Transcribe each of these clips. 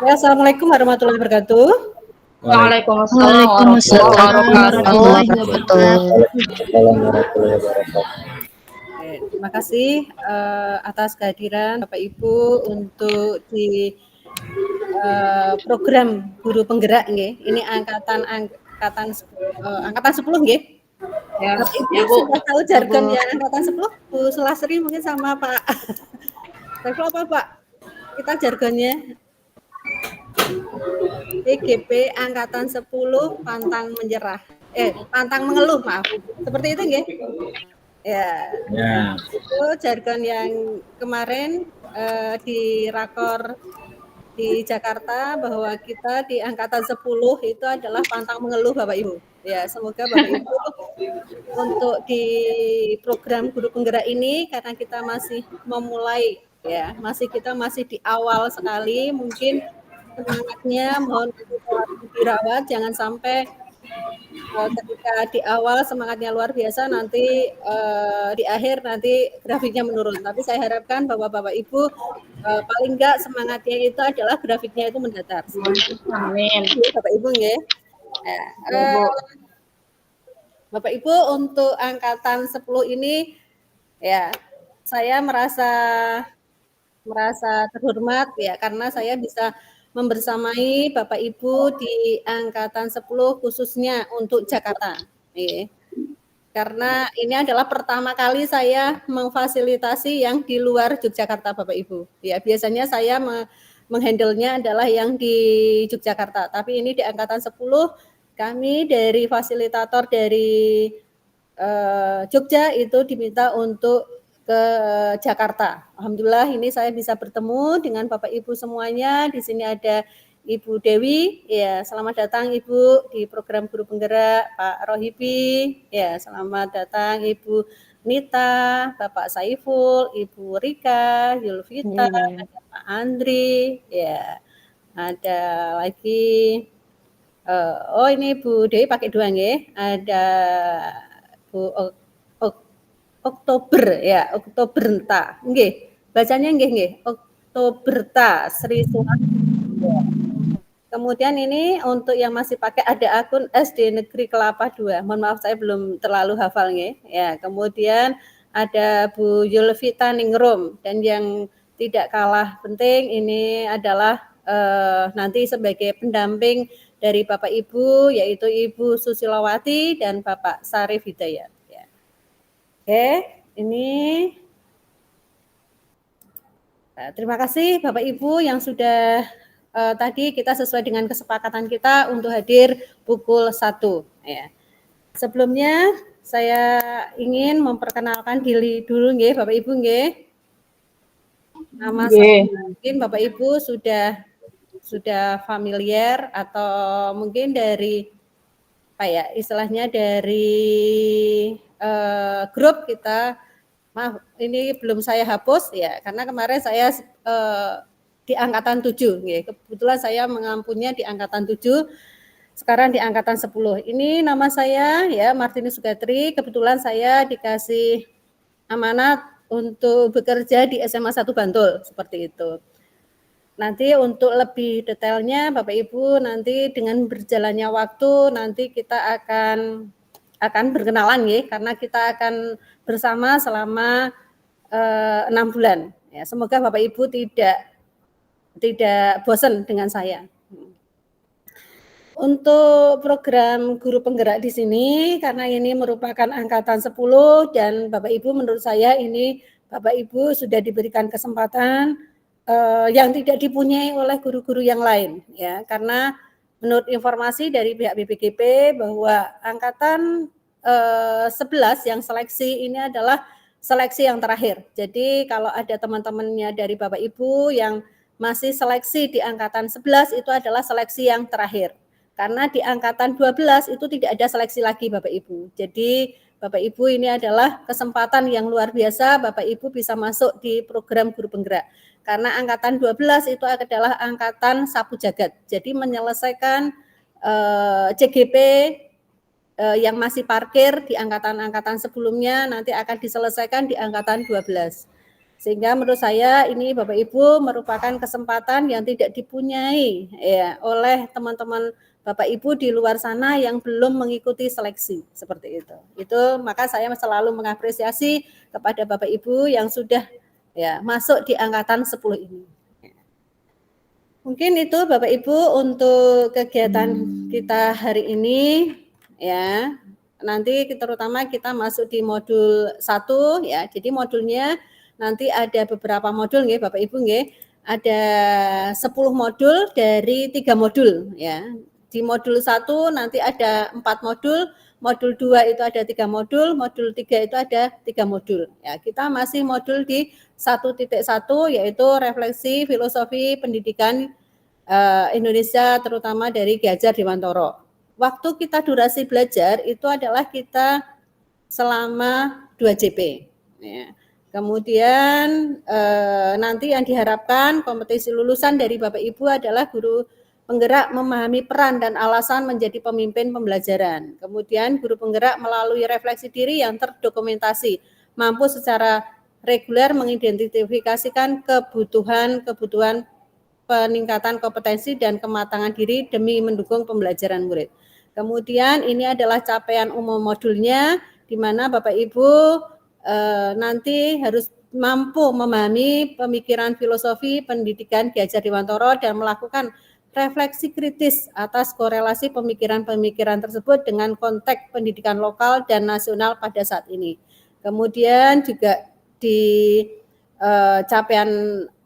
Ya, Assalamualaikum warahmatullahi wabarakatuh. Waalaikumsalam warahmatullahi wabarakatuh. Terima kasih atas kehadiran Bapak Ibu untuk di program guru penggerak nggih. Ini angkatan 10 nggih. Ya, Bapak Ibu ya Bu. sudah tahu jargonnya angkatan 10? Bu Sulasri mungkin sama Pak Saiful apa Pak? Kita jargonnya PGP angkatan 10 pantang menyerah. Pantang mengeluh, maaf. Seperti itu nggih? Ya. Itu jargon yang kemarin di rakor di Jakarta bahwa kita di angkatan 10 itu adalah pantang mengeluh Bapak Ibu. Ya, semoga Bapak Ibu untuk di program guru penggerak ini karena kita masih memulai ya, kita masih di awal sekali, mungkin semangatnya mohon dirawat, jangan sampai ketika di awal semangatnya luar biasa, nanti di akhir nanti grafiknya menurun. Tapi saya harapkan bahwa Bapak Ibu paling enggak semangatnya itu adalah grafiknya itu mendatar. Amin. Bapak Ibu nggih. Bapak Ibu untuk angkatan 10 ini ya saya merasa terhormat ya karena saya bisa membersamai Bapak Ibu di angkatan 10 khususnya untuk Jakarta. Karena ini adalah pertama kali saya memfasilitasi yang di luar Yogyakarta Bapak Ibu. Ya, biasanya saya menghandle-nya adalah yang di Yogyakarta, tapi ini di angkatan 10 kami dari fasilitator dari Jogja itu diminta untuk ke Jakarta. Alhamdulillah ini saya bisa bertemu dengan Bapak Ibu semuanya. Di sini ada Ibu Dewi, ya selamat datang Ibu di program guru penggerak, Pak Rohibi, ya selamat datang Ibu Nita, Bapak Saiful, Ibu Rika, Yulvita, ada Pak Andri, ya ada lagi, oh ini Bu Dewi pakai 2 nggih, ada Bu Oktober ya, Oktoberta, nggih, bacanya nggih, Oktoberta Sri Sultan. Kemudian ini untuk yang masih pakai ada akun SD Negeri Kelapa II. Mohon maaf saya belum terlalu hafal nggih. Ya, kemudian ada Bu Yulvita Ningrum dan yang tidak kalah penting ini adalah nanti sebagai pendamping dari Bapak Ibu yaitu Ibu Susilawati dan Bapak Sarif Hidayat. Ya. Oke, ini terima kasih Bapak Ibu yang sudah tadi kita sesuai dengan kesepakatan kita untuk hadir pukul 1. Ya. Sebelumnya saya ingin memperkenalkan diri dulu nggih Bapak Ibu nggih. Nama saya mungkin Bapak Ibu sudah familiar atau mungkin dari apa ya istilahnya dari grup kita. Maaf, ini belum saya hapus ya karena kemarin saya di angkatan 7 nggih. Kebetulan saya mengampunya di angkatan 7. Sekarang di angkatan 10. Ini nama saya ya Martinus Sugatri. Kebetulan saya dikasih amanat untuk bekerja di SMA 1 Bantul seperti itu. Nanti untuk lebih detailnya Bapak Ibu nanti dengan berjalannya waktu nanti kita akan berkenalan ya karena kita akan bersama selama 6 bulan. Ya, semoga Bapak Ibu tidak bosan dengan saya. Untuk program guru penggerak di sini karena ini merupakan angkatan 10 dan Bapak Ibu menurut saya ini Bapak Ibu sudah diberikan kesempatan yang tidak dipunyai oleh guru-guru yang lain ya karena menurut informasi dari pihak BPGP bahwa angkatan 11 yang seleksi ini adalah seleksi yang terakhir. Jadi kalau ada teman-temannya dari Bapak Ibu yang masih seleksi di angkatan 11 itu adalah seleksi yang terakhir. Karena di angkatan 12 itu tidak ada seleksi lagi Bapak Ibu. Jadi Bapak Ibu ini adalah kesempatan yang luar biasa Bapak Ibu bisa masuk di program guru penggerak. Karena angkatan 12 itu adalah angkatan sapu jagat. Jadi menyelesaikan CGP yang masih parkir di angkatan-angkatan sebelumnya nanti akan diselesaikan di angkatan 12. Sehingga menurut saya ini Bapak Ibu merupakan kesempatan yang tidak dipunyai ya oleh teman-teman Bapak Ibu di luar sana yang belum mengikuti seleksi seperti itu. Itu maka saya selalu mengapresiasi kepada Bapak Ibu yang sudah ya masuk di angkatan 10 ini. Mungkin itu Bapak Ibu untuk kegiatan kita hari ini ya. Nanti terutama kita masuk di modul 1 ya. Jadi modulnya nanti ada beberapa modul nggih Bapak Ibu nggih. Ada 10 modul dari 3 modul ya. Di modul 1 nanti ada 4 modul, modul 2 itu ada 3 modul, modul 3 itu ada 3 modul. Ya, kita masih modul di 1.1 yaitu refleksi filosofi pendidikan Indonesia terutama dari Ki Hajar Dewantoro. Waktu kita durasi belajar itu adalah kita selama 2 JP. Ya. Kemudian nanti yang diharapkan kompetisi lulusan dari Bapak Ibu adalah guru penggerak memahami peran dan alasan menjadi pemimpin pembelajaran. Kemudian guru penggerak melalui refleksi diri yang terdokumentasi, mampu secara reguler mengidentifikasikan kebutuhan peningkatan kompetensi dan kematangan diri demi mendukung pembelajaran murid. Kemudian ini adalah capaian umum modulnya, di mana Bapak Ibu nanti harus mampu memahami pemikiran filosofi pendidikan Ki Hajar Dewantoro dan melakukan refleksi kritis atas korelasi pemikiran-pemikiran tersebut dengan konteks pendidikan lokal dan nasional pada saat ini. Kemudian juga di capaian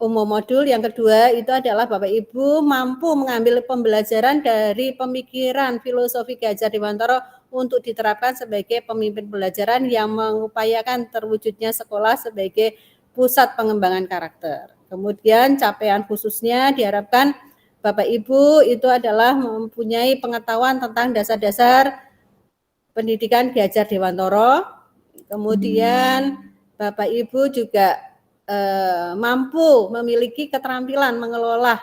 umum modul yang kedua itu adalah Bapak Ibu mampu mengambil pembelajaran dari pemikiran filosofi Ki Hajar Dewantoro untuk diterapkan sebagai pemimpin pembelajaran yang mengupayakan terwujudnya sekolah sebagai pusat pengembangan karakter. Kemudian capaian khususnya diharapkan Bapak Ibu itu adalah mempunyai pengetahuan tentang dasar-dasar pendidikan Ki Hajar Dewantoro. Kemudian Bapak Ibu juga mampu memiliki keterampilan mengelola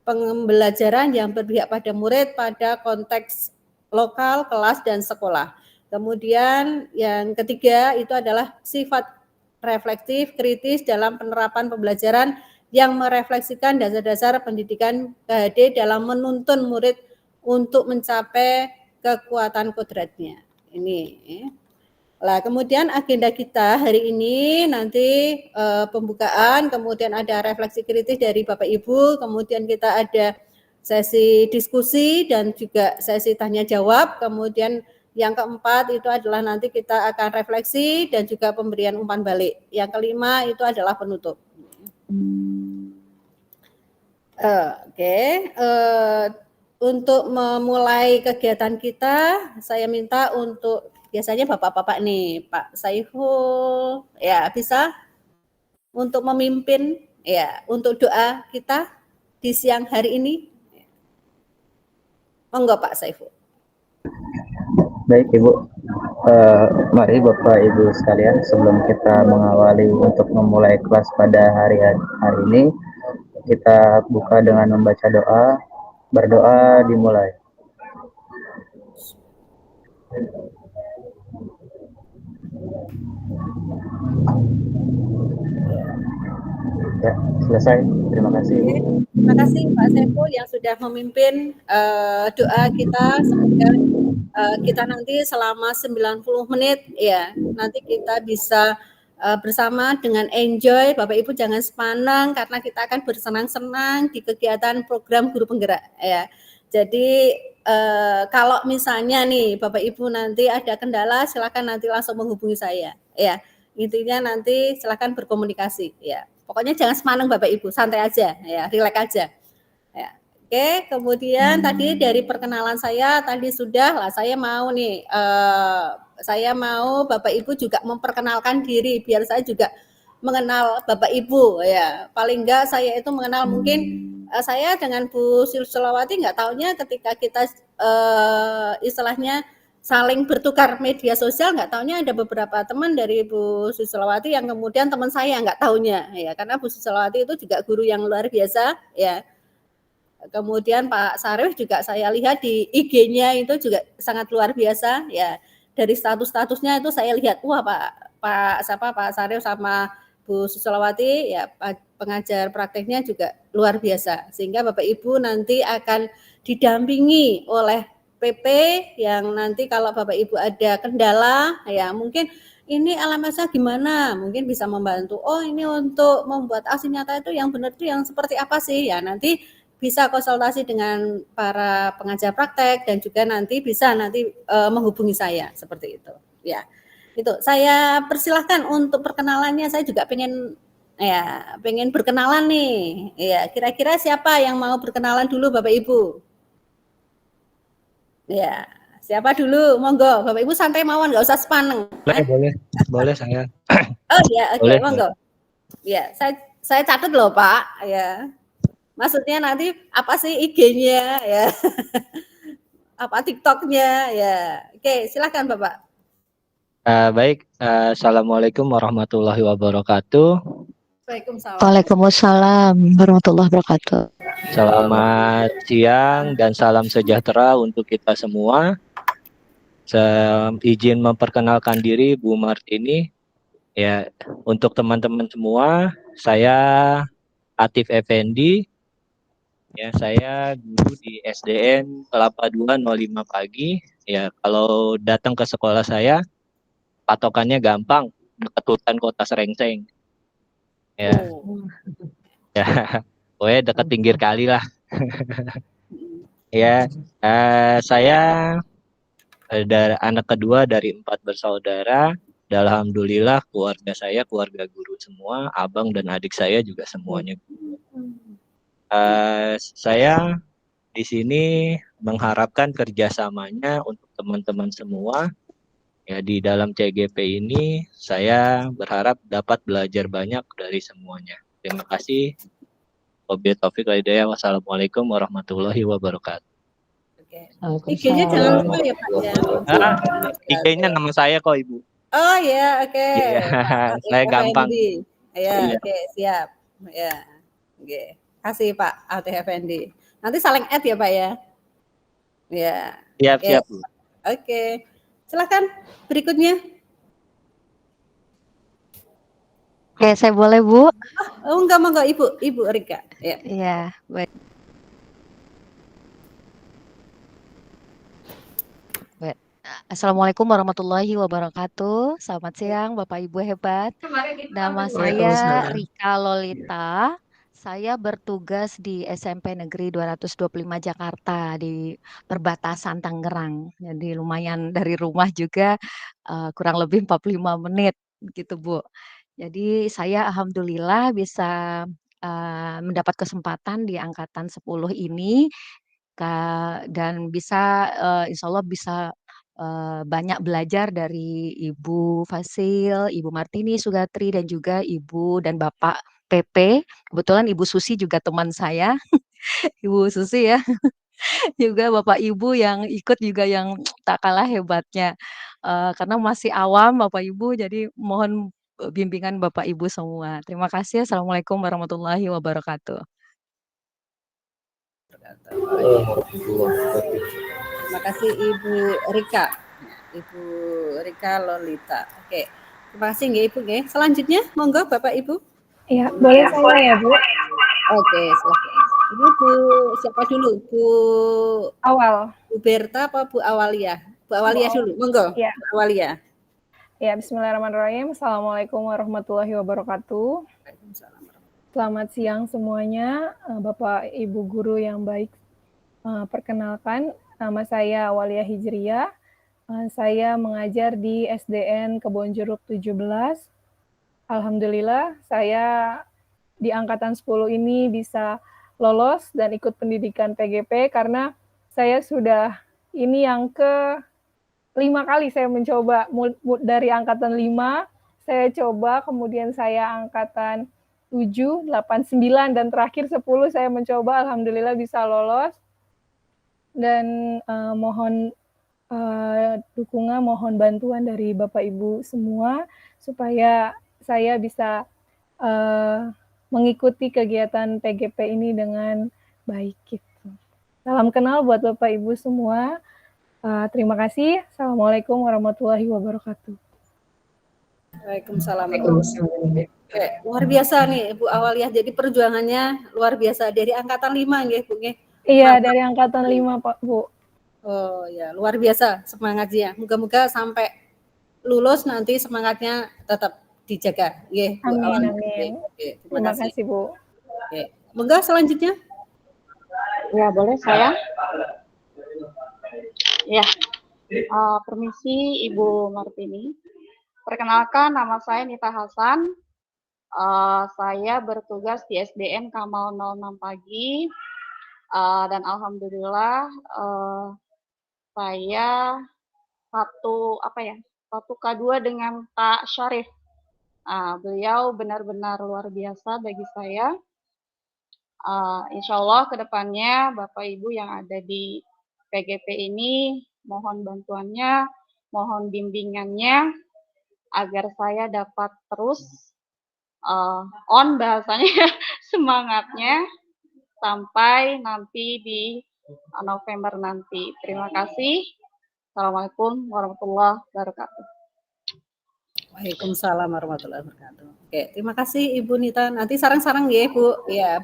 pembelajaran yang berpihak pada murid pada konteks lokal, kelas, dan sekolah. Kemudian yang ketiga itu adalah sifat reflektif, kritis dalam penerapan pembelajaran yang merefleksikan dasar-dasar pendidikan KHD dalam menuntun murid untuk mencapai kekuatan kodratnya. Ini. Nah, kemudian agenda kita hari ini nanti pembukaan, kemudian ada refleksi kritis dari Bapak Ibu, kemudian kita ada sesi diskusi dan juga sesi tanya jawab, kemudian yang keempat itu adalah nanti kita akan refleksi dan juga pemberian umpan balik. Yang kelima itu adalah penutup. Untuk memulai kegiatan kita, saya minta untuk biasanya bapak-bapak nih, Pak Saiful, ya bisa untuk memimpin ya untuk doa kita di siang hari ini. Monggo Pak Saiful. Baik Ibu, mari Bapak Ibu sekalian sebelum kita mengawali untuk memulai kelas pada hari ini, kita buka dengan membaca doa. Berdoa dimulai. Ya, selesai. Terima kasih Ibu. Terima kasih Pak Saiful yang sudah memimpin doa kita. Semoga kita nanti selama 90 menit ya, nanti kita bisa bersama dengan enjoy. Bapak Ibu jangan sepanang karena kita akan bersenang-senang di kegiatan program guru penggerak ya. Jadi kalau misalnya nih Bapak Ibu nanti ada kendala silakan nanti langsung menghubungi saya ya. Intinya nanti silakan berkomunikasi ya. Pokoknya jangan semanang Bapak Ibu, santai aja ya, rileks aja. Ya. Oke, kemudian tadi dari perkenalan saya tadi sudah lah, saya mau nih saya mau Bapak Ibu juga memperkenalkan diri biar saya juga mengenal Bapak Ibu ya. Paling enggak saya itu mengenal mungkin saya dengan Bu Sulawati enggak taunya ketika kita istilahnya saling bertukar media sosial, nggak taunya ada beberapa teman dari Bu Susilawati yang kemudian teman saya nggak taunya ya, karena Bu Susilawati itu juga guru yang luar biasa ya. Kemudian Pak Sarif juga saya lihat di IG-nya itu juga sangat luar biasa ya. Dari status-statusnya itu saya lihat wah Pak Sarif sama Bu Susolawati ya pengajar prakteknya juga luar biasa, sehingga Bapak Ibu nanti akan didampingi oleh PP yang nanti kalau Bapak Ibu ada kendala ya mungkin ini LMS-nya gimana, mungkin bisa membantu. Oh ini untuk membuat aksi nyata itu yang benar itu yang seperti apa sih ya, nanti bisa konsultasi dengan para pengajar praktek dan juga nanti bisa menghubungi saya seperti itu ya. Itu saya persilahkan untuk perkenalannya. Saya juga pengen berkenalan nih ya. Kira-kira siapa yang mau berkenalan dulu Bapak Ibu ya? Siapa dulu, monggo Bapak Ibu santai mawon, nggak usah sepaneng. Boleh saya. Oh ya, oke, Boleh. monggo ya. Saya catat loh Pak ya, maksudnya nanti apa sih IG-nya ya apa TikTok-nya ya. Oke, silakan Bapak. Baik, Assalamualaikum warahmatullahi wabarakatuh. Waalaikumsalam warahmatullahi wabarakatuh. Selamat siang dan salam sejahtera untuk kita semua. Izin memperkenalkan diri Bu Martini. Ya, untuk teman-teman semua, saya Atif Effendi. Ya, saya guru di SDN Kelapa 2 05 pagi. Ya, kalau datang ke sekolah saya, patokannya gampang, dekat hutan Kota Serengseng. Ya, ya, pokoknya dekat pinggir kali lah. Ya, saya anak kedua dari 4 bersaudara. Alhamdulillah keluarga saya keluarga guru semua, abang dan adik saya juga semuanya. Saya di sini mengharapkan kerjasamanya untuk teman-teman semua. Ya, di dalam CGP ini saya berharap dapat belajar banyak dari semuanya. Terima kasih. Wabillahi taufiq wal hidayah. Wassalamualaikum warahmatullahi wabarakatuh. IG-nya jangan lupa ya Pak ya. IG-nya nama saya kok Ibu. Oh ya, oke. Iya, saya gampang. Ya, oke, siap. Ya. Oke. Kasih Pak Atif Effendi. Nanti saling add ya Pak ya. Ya. Siap. Oke. Silakan berikutnya. Oke, saya boleh Bu? Oh enggak Ibu Rika. Ya. Iya, baik. Assalamualaikum warahmatullahi wabarakatuh. Selamat siang Bapak Ibu hebat. Nama saya Rika Lolita. Saya bertugas di SMP Negeri 225 Jakarta di perbatasan Tangerang. Jadi lumayan dari rumah juga kurang lebih 45 menit gitu Bu. Jadi saya alhamdulillah bisa mendapat kesempatan di angkatan 10 ini dan bisa insya Allah bisa banyak belajar dari Ibu Fasil, Ibu Martini Sugatri dan juga Ibu dan Bapak PP. Kebetulan Ibu Susi juga teman saya, Ibu Susi ya. Juga Bapak Ibu yang ikut juga yang tak kalah hebatnya. Karena masih awam Bapak Ibu, jadi mohon bimbingan Bapak Ibu semua. Terima kasih. Assalamualaikum warahmatullahi wabarakatuh. Terima kasih Ibu Rika. Ibu Rika Lolita. Oke. Terima kasih nggih Ibu nggih. Selanjutnya monggo Bapak Ibu. Iya, boleh saya ya Bu? Oke, silakan. Ini Bu siapa dulu? Bu Awal. Bu Berta apa Bu Awalia? Bu Awalia dulu. Monggo. Ya. Bu Awalia. Ya, bismillahirrahmanirrahim. Assalamualaikum warahmatullahi wabarakatuh. Selamat siang semuanya, Bapak Ibu guru yang baik. Perkenalkan, nama saya Awalia Hijriyah. Saya mengajar di SDN Kebonjeruk 17. Alhamdulillah, saya di angkatan 10 ini bisa lolos dan ikut pendidikan PGP karena saya sudah ini yang ke 5 kali saya mencoba dari angkatan 5, saya coba, kemudian saya angkatan 7, 8, 9, dan terakhir 10 saya mencoba, alhamdulillah bisa lolos. Dan mohon dukungan, mohon bantuan dari Bapak Ibu semua supaya saya bisa mengikuti kegiatan PGP ini dengan baik gitu. Salam kenal buat Bapak Ibu semua. Terima kasih. Assalamualaikum warahmatullahi wabarakatuh. Waalaikumsalam. Oke, luar biasa nih Ibu Awaliyah. Jadi perjuangannya luar biasa dari angkatan 5 nggih, Bu nggih. Iya, dari angkatan 5, Pak, Bu. Oh ya, luar biasa semangatnya. Moga-moga sampai lulus nanti semangatnya tetap dijaga. Nggih, Bu Amin, Awaliyah. amin. Oke, Terima kasih, Bu. Oke. Moga selanjutnya. Ya, boleh saya? Ya, permisi Ibu Martini. Perkenalkan, nama saya Nita Hasan. Saya bertugas di SDN Kamal 06 Pagi. Dan alhamdulillah saya satu K2 dengan Pak Syarif. Beliau benar-benar luar biasa bagi saya. Insya Allah kedepannya Bapak Ibu yang ada di PGP ini mohon bantuannya, mohon bimbingannya agar saya dapat terus on bahasanya semangatnya sampai nanti di November nanti. Terima kasih. Assalamualaikum warahmatullahi wabarakatuh. Waalaikumsalam warahmatullahi wabarakatuh. Oke, terima kasih Ibu Nita. Nanti sarang-sarang ya Bu. Ya,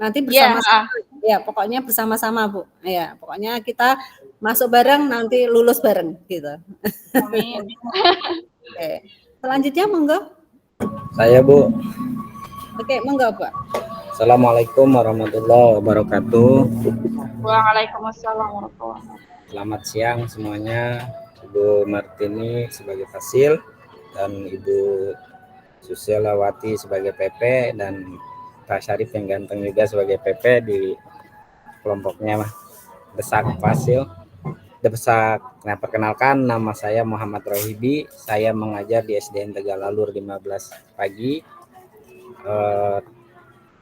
nanti bersama-sama. Ya, pokoknya bersama-sama Bu. Ya, pokoknya kita masuk bareng nanti lulus bareng gitu. Amin. Oke. Selanjutnya monggo. Saya Bu. Oke, monggo Pak. Assalamualaikum warahmatullahi wabarakatuh. Waalaikumsalam warahmatullahi wabarakatuh. Selamat siang semuanya. Ibu Martini sebagai Fasil dan Ibu Susialawati sebagai PP dan Pak Syarif yang ganteng juga sebagai PP di kelompoknya Desak Fasil. Desak. Nah, perkenalkan nama saya Muhammad Rohibi. Saya mengajar di SDN Tegalalur 15 Pagi.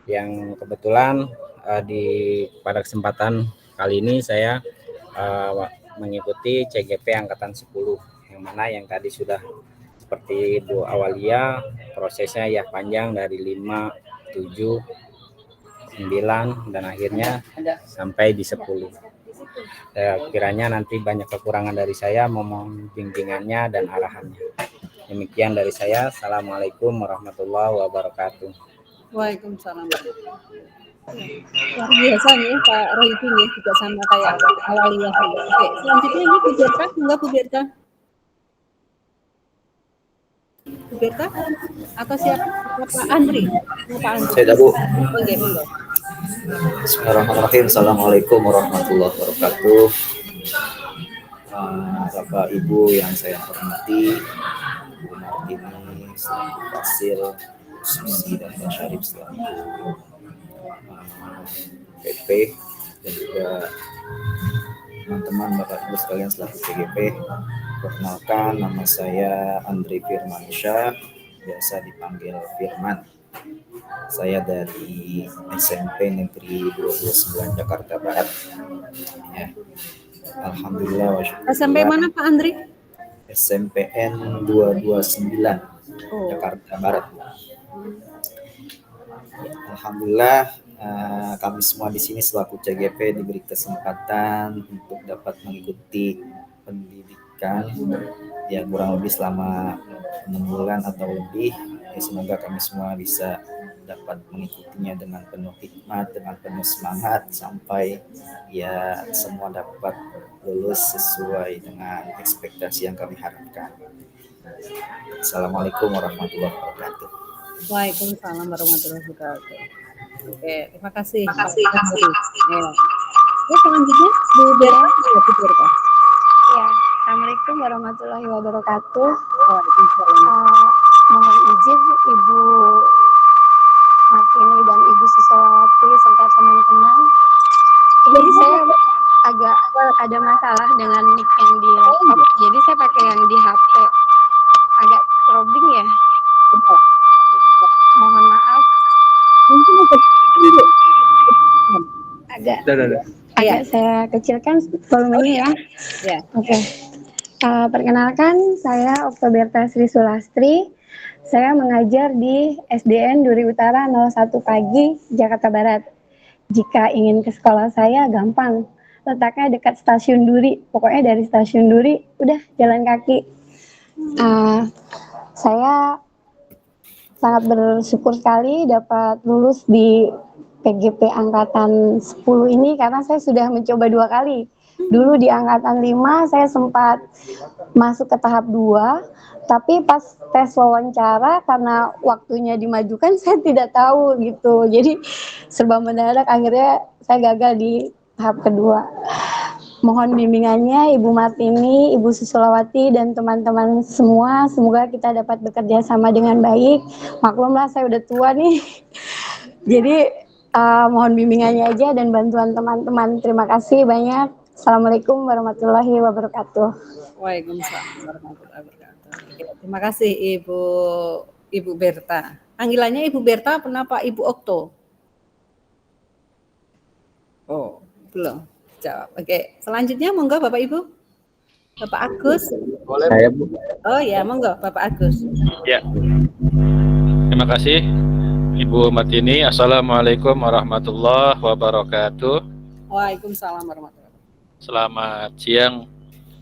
Yang kebetulan pada kesempatan kali ini saya mengikuti CGP angkatan 10 yang mana yang tadi sudah seperti Ibu Awaliyah prosesnya ya panjang dari 5, 7, 9 dan akhirnya sampai di 10. Kiranya nanti banyak kekurangan dari saya, mohon bimbingannya dan arahannya. Demikian dari saya. Assalamualaikum warahmatullahi wabarakatuh. Waalaikumsalam. Luar biasa nih Pak Rohibi nih juga sama kayak Awaliyah. Oke, selanjutnya ini Bu Berta, enggak Bu Berta? Bu Berta atau siapa? Pak Andri? Pak Andri. Saya Bu. Oke, monggo. Bismillahirrahmanirrahim. Assalamualaikum warahmatullahi wabarakatuh. Bapak Ibu yang saya hormati, Bu Martini, selaku Fasil, Susi dan Pak Syarif selaku PP dan juga teman-teman Bapak Ibu sekalian selaku CGP. Perkenalkan, nama saya Andri Firmansyah, biasa dipanggil Firman. Saya dari SMP Negeri 29 Jakarta Barat. Ya. Alhamdulillah. SMP mana Pak Andri? SMPN 229 Jakarta Barat. Alhamdulillah kami semua di sini selaku CGP diberi kesempatan untuk dapat mengikuti pendidikan ya kurang lebih selama 6 bulan atau lebih. Ya, semoga kami semua bisa dapat mengikutinya dengan penuh hikmat, dengan penuh semangat sampai ya semua dapat lulus sesuai dengan ekspektasi yang kami harapkan. Assalamualaikum warahmatullahi wabarakatuh. Waalaikumsalam warahmatullahi wabarakatuh. Oke, terima kasih. Ya. Selanjutnya Bu Berta, Bu Berta. Ya, Assalamualaikum warahmatullahi wabarakatuh. Waalaikumsalam. Mohon izin Ibu Martini dan Ibu Susialawati serta teman-teman. Ini saya agak ada masalah dengan mic yang di laptop, jadi saya pakai yang di HP. Agak throbbing ya. Mohon maaf. Agak saya kecilkan volumenya ya. Oke. Perkenalkan, saya Oktoberta Sri Sulastri. Saya mengajar di SDN Duri Utara 01 Pagi, Jakarta Barat. Jika ingin ke sekolah saya gampang, letaknya dekat stasiun Duri. Pokoknya dari stasiun Duri, udah jalan kaki. Saya sangat bersyukur sekali dapat lulus di PGP angkatan 10 ini karena saya sudah mencoba 2 kali. Dulu di angkatan 5 saya sempat masuk ke tahap 2, tapi pas tes wawancara karena waktunya dimajukan saya tidak tahu gitu. Jadi serba mendadak akhirnya saya gagal di tahap kedua. Mohon bimbingannya Ibu Martini, Ibu Susulawati, dan teman-teman semua. Semoga kita dapat bekerja sama dengan baik. Maklumlah saya udah tua nih. Jadi mohon bimbingannya aja dan bantuan teman-teman. Terima kasih banyak. Assalamualaikum warahmatullahi wabarakatuh. Waalaikumsalam warahmatullahi wabarakatuh. Oke, terima kasih Ibu Berta. Panggilannya Ibu Berta, kenapa Ibu Okto? Oh, belum jawab. Oke, selanjutnya monggo Bapak Ibu. Bapak Agus. Boleh. Saya Bu. Oh ya, monggo Bapak Agus. Ya. Terima kasih Ibu Martini. Assalamualaikum warahmatullahi wabarakatuh. Waalaikumsalam warahmatullahi wabarakatuh. Selamat siang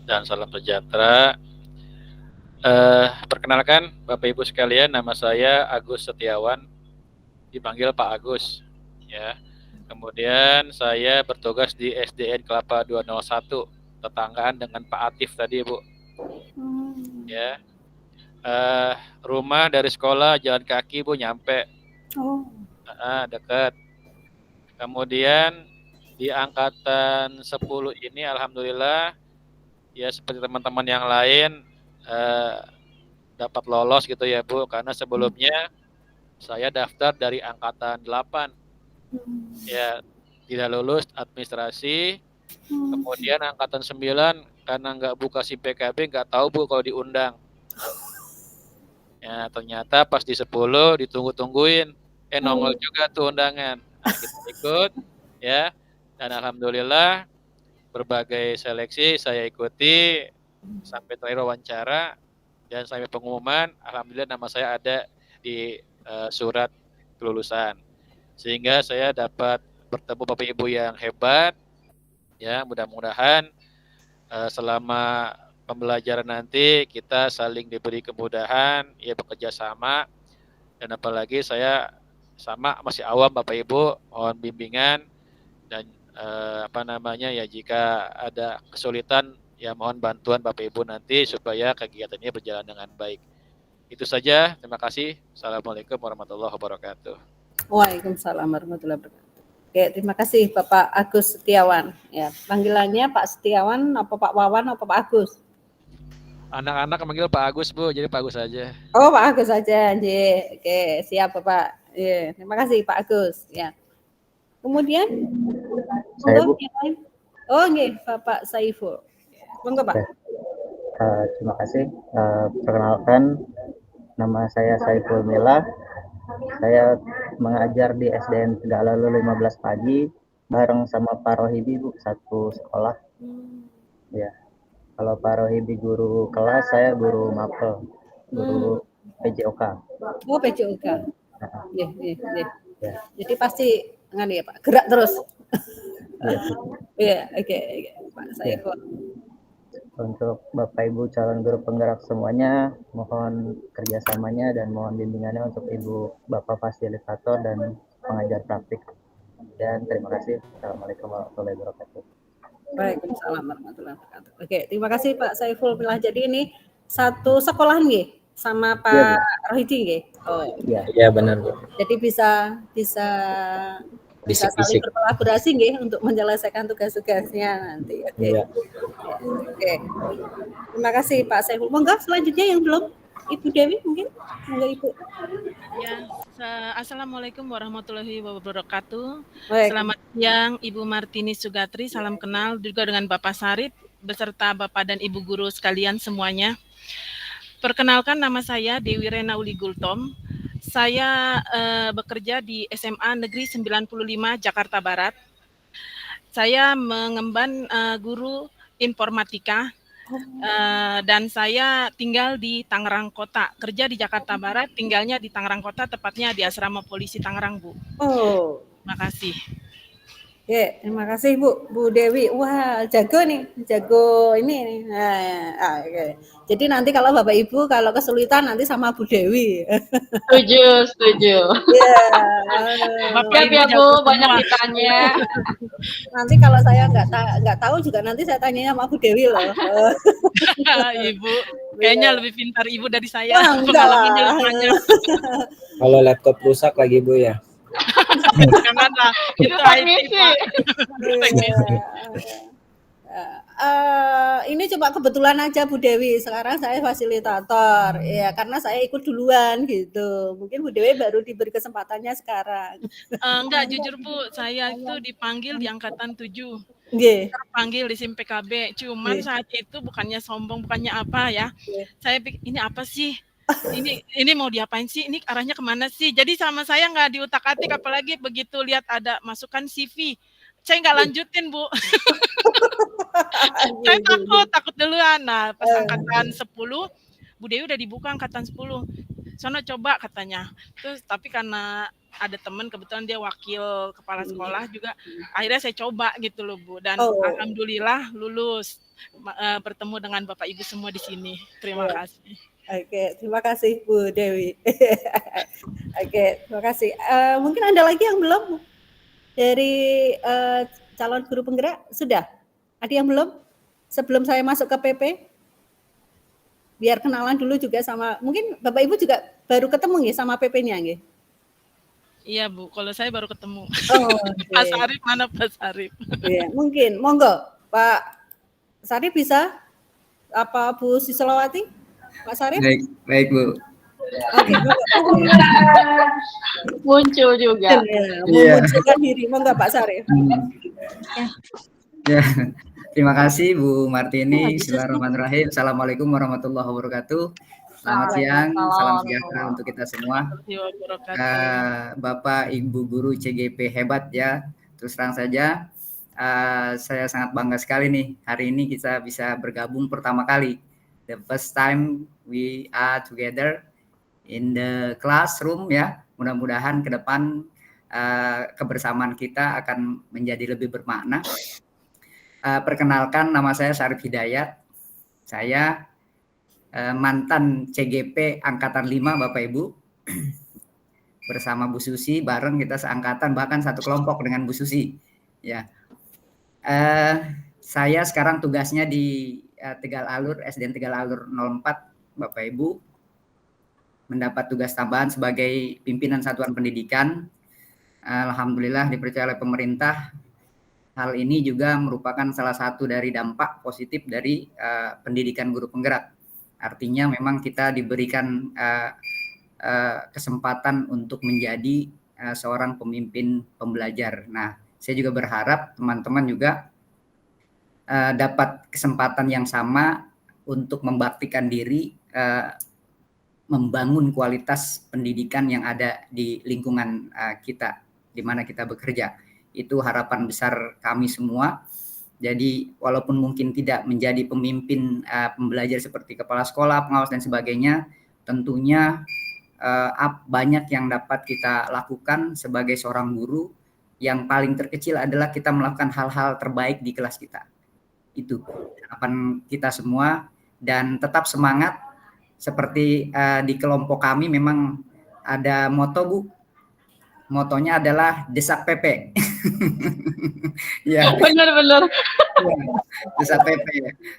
dan salam sejahtera. Perkenalkan Bapak Ibu sekalian, nama saya Agus Setiawan, dipanggil Pak Agus. Ya. Kemudian saya bertugas di SDN Kelapa 201, tetanggaan dengan Pak Atif tadi, Bu. Ya. Rumah dari sekolah jalan kaki, Bu, nyampe. Oh. Dekat. Kemudian di angkatan 10 ini alhamdulillah ya seperti teman-teman yang lain dapat lolos gitu ya, Bu, karena sebelumnya saya daftar dari angkatan 8. Ya, tidak lulus administrasi. Kemudian angkatan 9 karena nggak buka SIM PKB, nggak tahu, Bu, kalau diundang. Ya, ternyata pas di 10 ditunggu-tungguin, nongol juga tuh undangan. Nah, kita ikut ya. Dan alhamdulillah berbagai seleksi saya ikuti sampai terakhir wawancara dan sampai pengumuman, alhamdulillah nama saya ada di surat kelulusan. Sehingga saya dapat bertemu Bapak Ibu yang hebat. Ya, mudah-mudahan selama pembelajaran nanti kita saling diberi kemudahan, ya bekerja sama. Dan apalagi saya masih awam Bapak Ibu, mohon bimbingan dan ya jika ada kesulitan ya mohon bantuan Bapak Ibu nanti supaya kegiatannya berjalan dengan baik. Itu saja, terima kasih. Assalamualaikum warahmatullahi wabarakatuh. Waalaikumsalam warahmatullahi wabarakatuh. Oke, terima kasih Bapak Agus Setiawan. Ya, panggilannya Pak Setiawan, apa Pak Wawan, apa Pak Agus? Anak-anak memanggil Pak Agus, Bu, jadi Pak Agus aja. Oh, Pak Agus aja, Nje. Oke, siap Bapak. Ya, terima kasih Pak Agus. Ya. Kemudian, Saya, Bu. yang lain. Oh, nggih, Bapak Saiful. Monggo, Pak. Terima kasih. Perkenalkan, nama saya Saiful Mila. Saya mengajar di SDN Tegak Lalu 15 pagi bareng sama Pak Rohibi, Bu, satu sekolah. Ya. Kalau Pak Rohibi guru kelas, saya guru mapel, guru PJOK. Oh, PJOK. Iya. Ya. Jadi pasti ya, Pak, gerak terus. Iya, oke, Pak Saiful. Untuk Bapak Ibu calon guru penggerak semuanya, mohon kerjasamanya dan mohon bimbingannya untuk Ibu Bapak fasilitator dan pengajar praktik. Dan terima kasih. Assalamualaikum warahmatullahi wabarakatuh. Waalaikumsalam warahmatullahi wabarakatuh. Oke, terima kasih Pak Saiful. Jadi ini satu sekolahan nggih sama Pak Ya, Rohidi nggih. Oh. Iya benar, Bu. Jadi bisa saling berkolaborasi nggih untuk menyelesaikan tugas-tugasnya nanti. Oke. Iya. Oke. Terima kasih Pak Saiful. Monggo selanjutnya yang belum, Ibu Dewi mungkin. Monggo Ibu. Ya, Assalamualaikum warahmatullahi wabarakatuh. Baik. Selamat siang Ibu Martini Sugatri, salam kenal juga dengan Bapak Sarip beserta Bapak dan Ibu guru sekalian semuanya. Perkenalkan, nama saya Dewi Rena Uli Gultom. Saya bekerja di SMA Negeri 95 Jakarta Barat. Saya mengemban guru informatika dan saya tinggal di Tangerang Kota. Kerja di Jakarta Barat, tinggalnya di Tangerang Kota, tepatnya di Asrama Polisi Tangerang, Bu. Oh, terima kasih. Oke, terima kasih Bu Dewi. Wah, jago nih, jago ini nih. Nah, oke. Jadi nanti kalau Bapak Ibu kalau kesulitan nanti sama Bu Dewi. Setuju. Iya. Bapak Siap Ibu ya Bu, jago banyak semua. ditanya. Nanti kalau saya nggak tahu juga nanti saya tanyanya sama Bu Dewi loh. Ibu, kayaknya lebih pintar Ibu dari saya. Wah, enggak Pengalamannya lah. lebih banyak. Kalau laptop rusak lagi Bu ya. Janganlah, itu IT teknisi. Pak. Teknisi. Ini cuma kebetulan aja Bu Dewi. Sekarang saya fasilitator, ya karena saya ikut duluan gitu. Mungkin Bu Dewi baru diberi kesempatannya sekarang. Enggak, jujur Bu, saya itu dipanggil di angkatan 7. Nggih. Terpanggil di SIM PKB. Cuman saat itu bukannya sombong, bukannya apa ya. Saya pikir ini apa sih? Ini mau diapain sih? Ini arahnya kemana sih? Jadi sama saya nggak diutak-atik, apalagi begitu lihat ada masukan CV. Saya nggak lanjutin, Bu. Saya takut duluan. Nah, pas angkatan 10, Bu Dewi udah dibuka angkatan 10. Sono coba katanya. Terus tapi karena ada teman kebetulan dia wakil kepala sekolah juga, akhirnya saya coba gitu loh Bu. Dan alhamdulillah lulus. Bertemu dengan Bapak Ibu semua di sini. Terima kasih. Oke, terima kasih Bu Dewi. Oke, terima kasih. Mungkin ada lagi yang belum dari calon guru penggerak? Sudah? Ada yang belum? Sebelum saya masuk ke PP? Biar kenalan dulu juga sama, mungkin Bapak Ibu juga baru ketemu nggih sama PP-nya nggih? Iya Bu, kalau saya baru ketemu. Okay. Pak Sarif, mana Pak Sarif? Iya, mungkin. Monggo, Pak Sarif bisa? Apa Bu Sisolawati? Pak Sarif? Baik Bu. Oke, Muncul juga. Memunculkan diri, monggo Pak Sarif. Ya, terima kasih Bu Martini. Bismillahirrahmanirrahim. Assalamualaikum warahmatullahi wabarakatuh. Selamat siang, salam sejahtera untuk kita semua. Bapak Ibu Guru CGP hebat ya. Terus terang saja, saya sangat bangga sekali nih hari ini kita bisa bergabung pertama kali. The first time we are together in the classroom ya. Mudah-mudahan ke depan kebersamaan kita akan menjadi lebih bermakna. Perkenalkan, nama saya Syarif Hidayat. Saya mantan CGP angkatan 5 Bapak Ibu. Bersama Bu Susi, bareng kita seangkatan, bahkan satu kelompok dengan Bu Susi. Ya. Saya sekarang tugasnya di Tegal Alur, SDN Tegal Alur 04 Bapak Ibu. Mendapat tugas tambahan sebagai pimpinan satuan pendidikan. Alhamdulillah dipercaya oleh pemerintah. Hal ini juga merupakan salah satu dari dampak positif dari pendidikan guru penggerak. Artinya memang kita diberikan kesempatan untuk menjadi seorang pemimpin pembelajar. Nah, saya juga berharap teman-teman juga dapat kesempatan yang sama untuk membaktikan diri, membangun kualitas pendidikan yang ada di lingkungan kita, di mana kita bekerja. Itu harapan besar kami semua. Jadi walaupun mungkin tidak menjadi pemimpin pembelajar seperti kepala sekolah, pengawas dan sebagainya, tentunya banyak yang dapat kita lakukan sebagai seorang guru. Yang paling terkecil adalah kita melakukan hal-hal terbaik di kelas kita. Itu harapan kita semua, dan tetap semangat. Seperti di kelompok kami memang ada moto Bu. Motonya adalah desak PP. Ya. Benar-benar. Desak PP.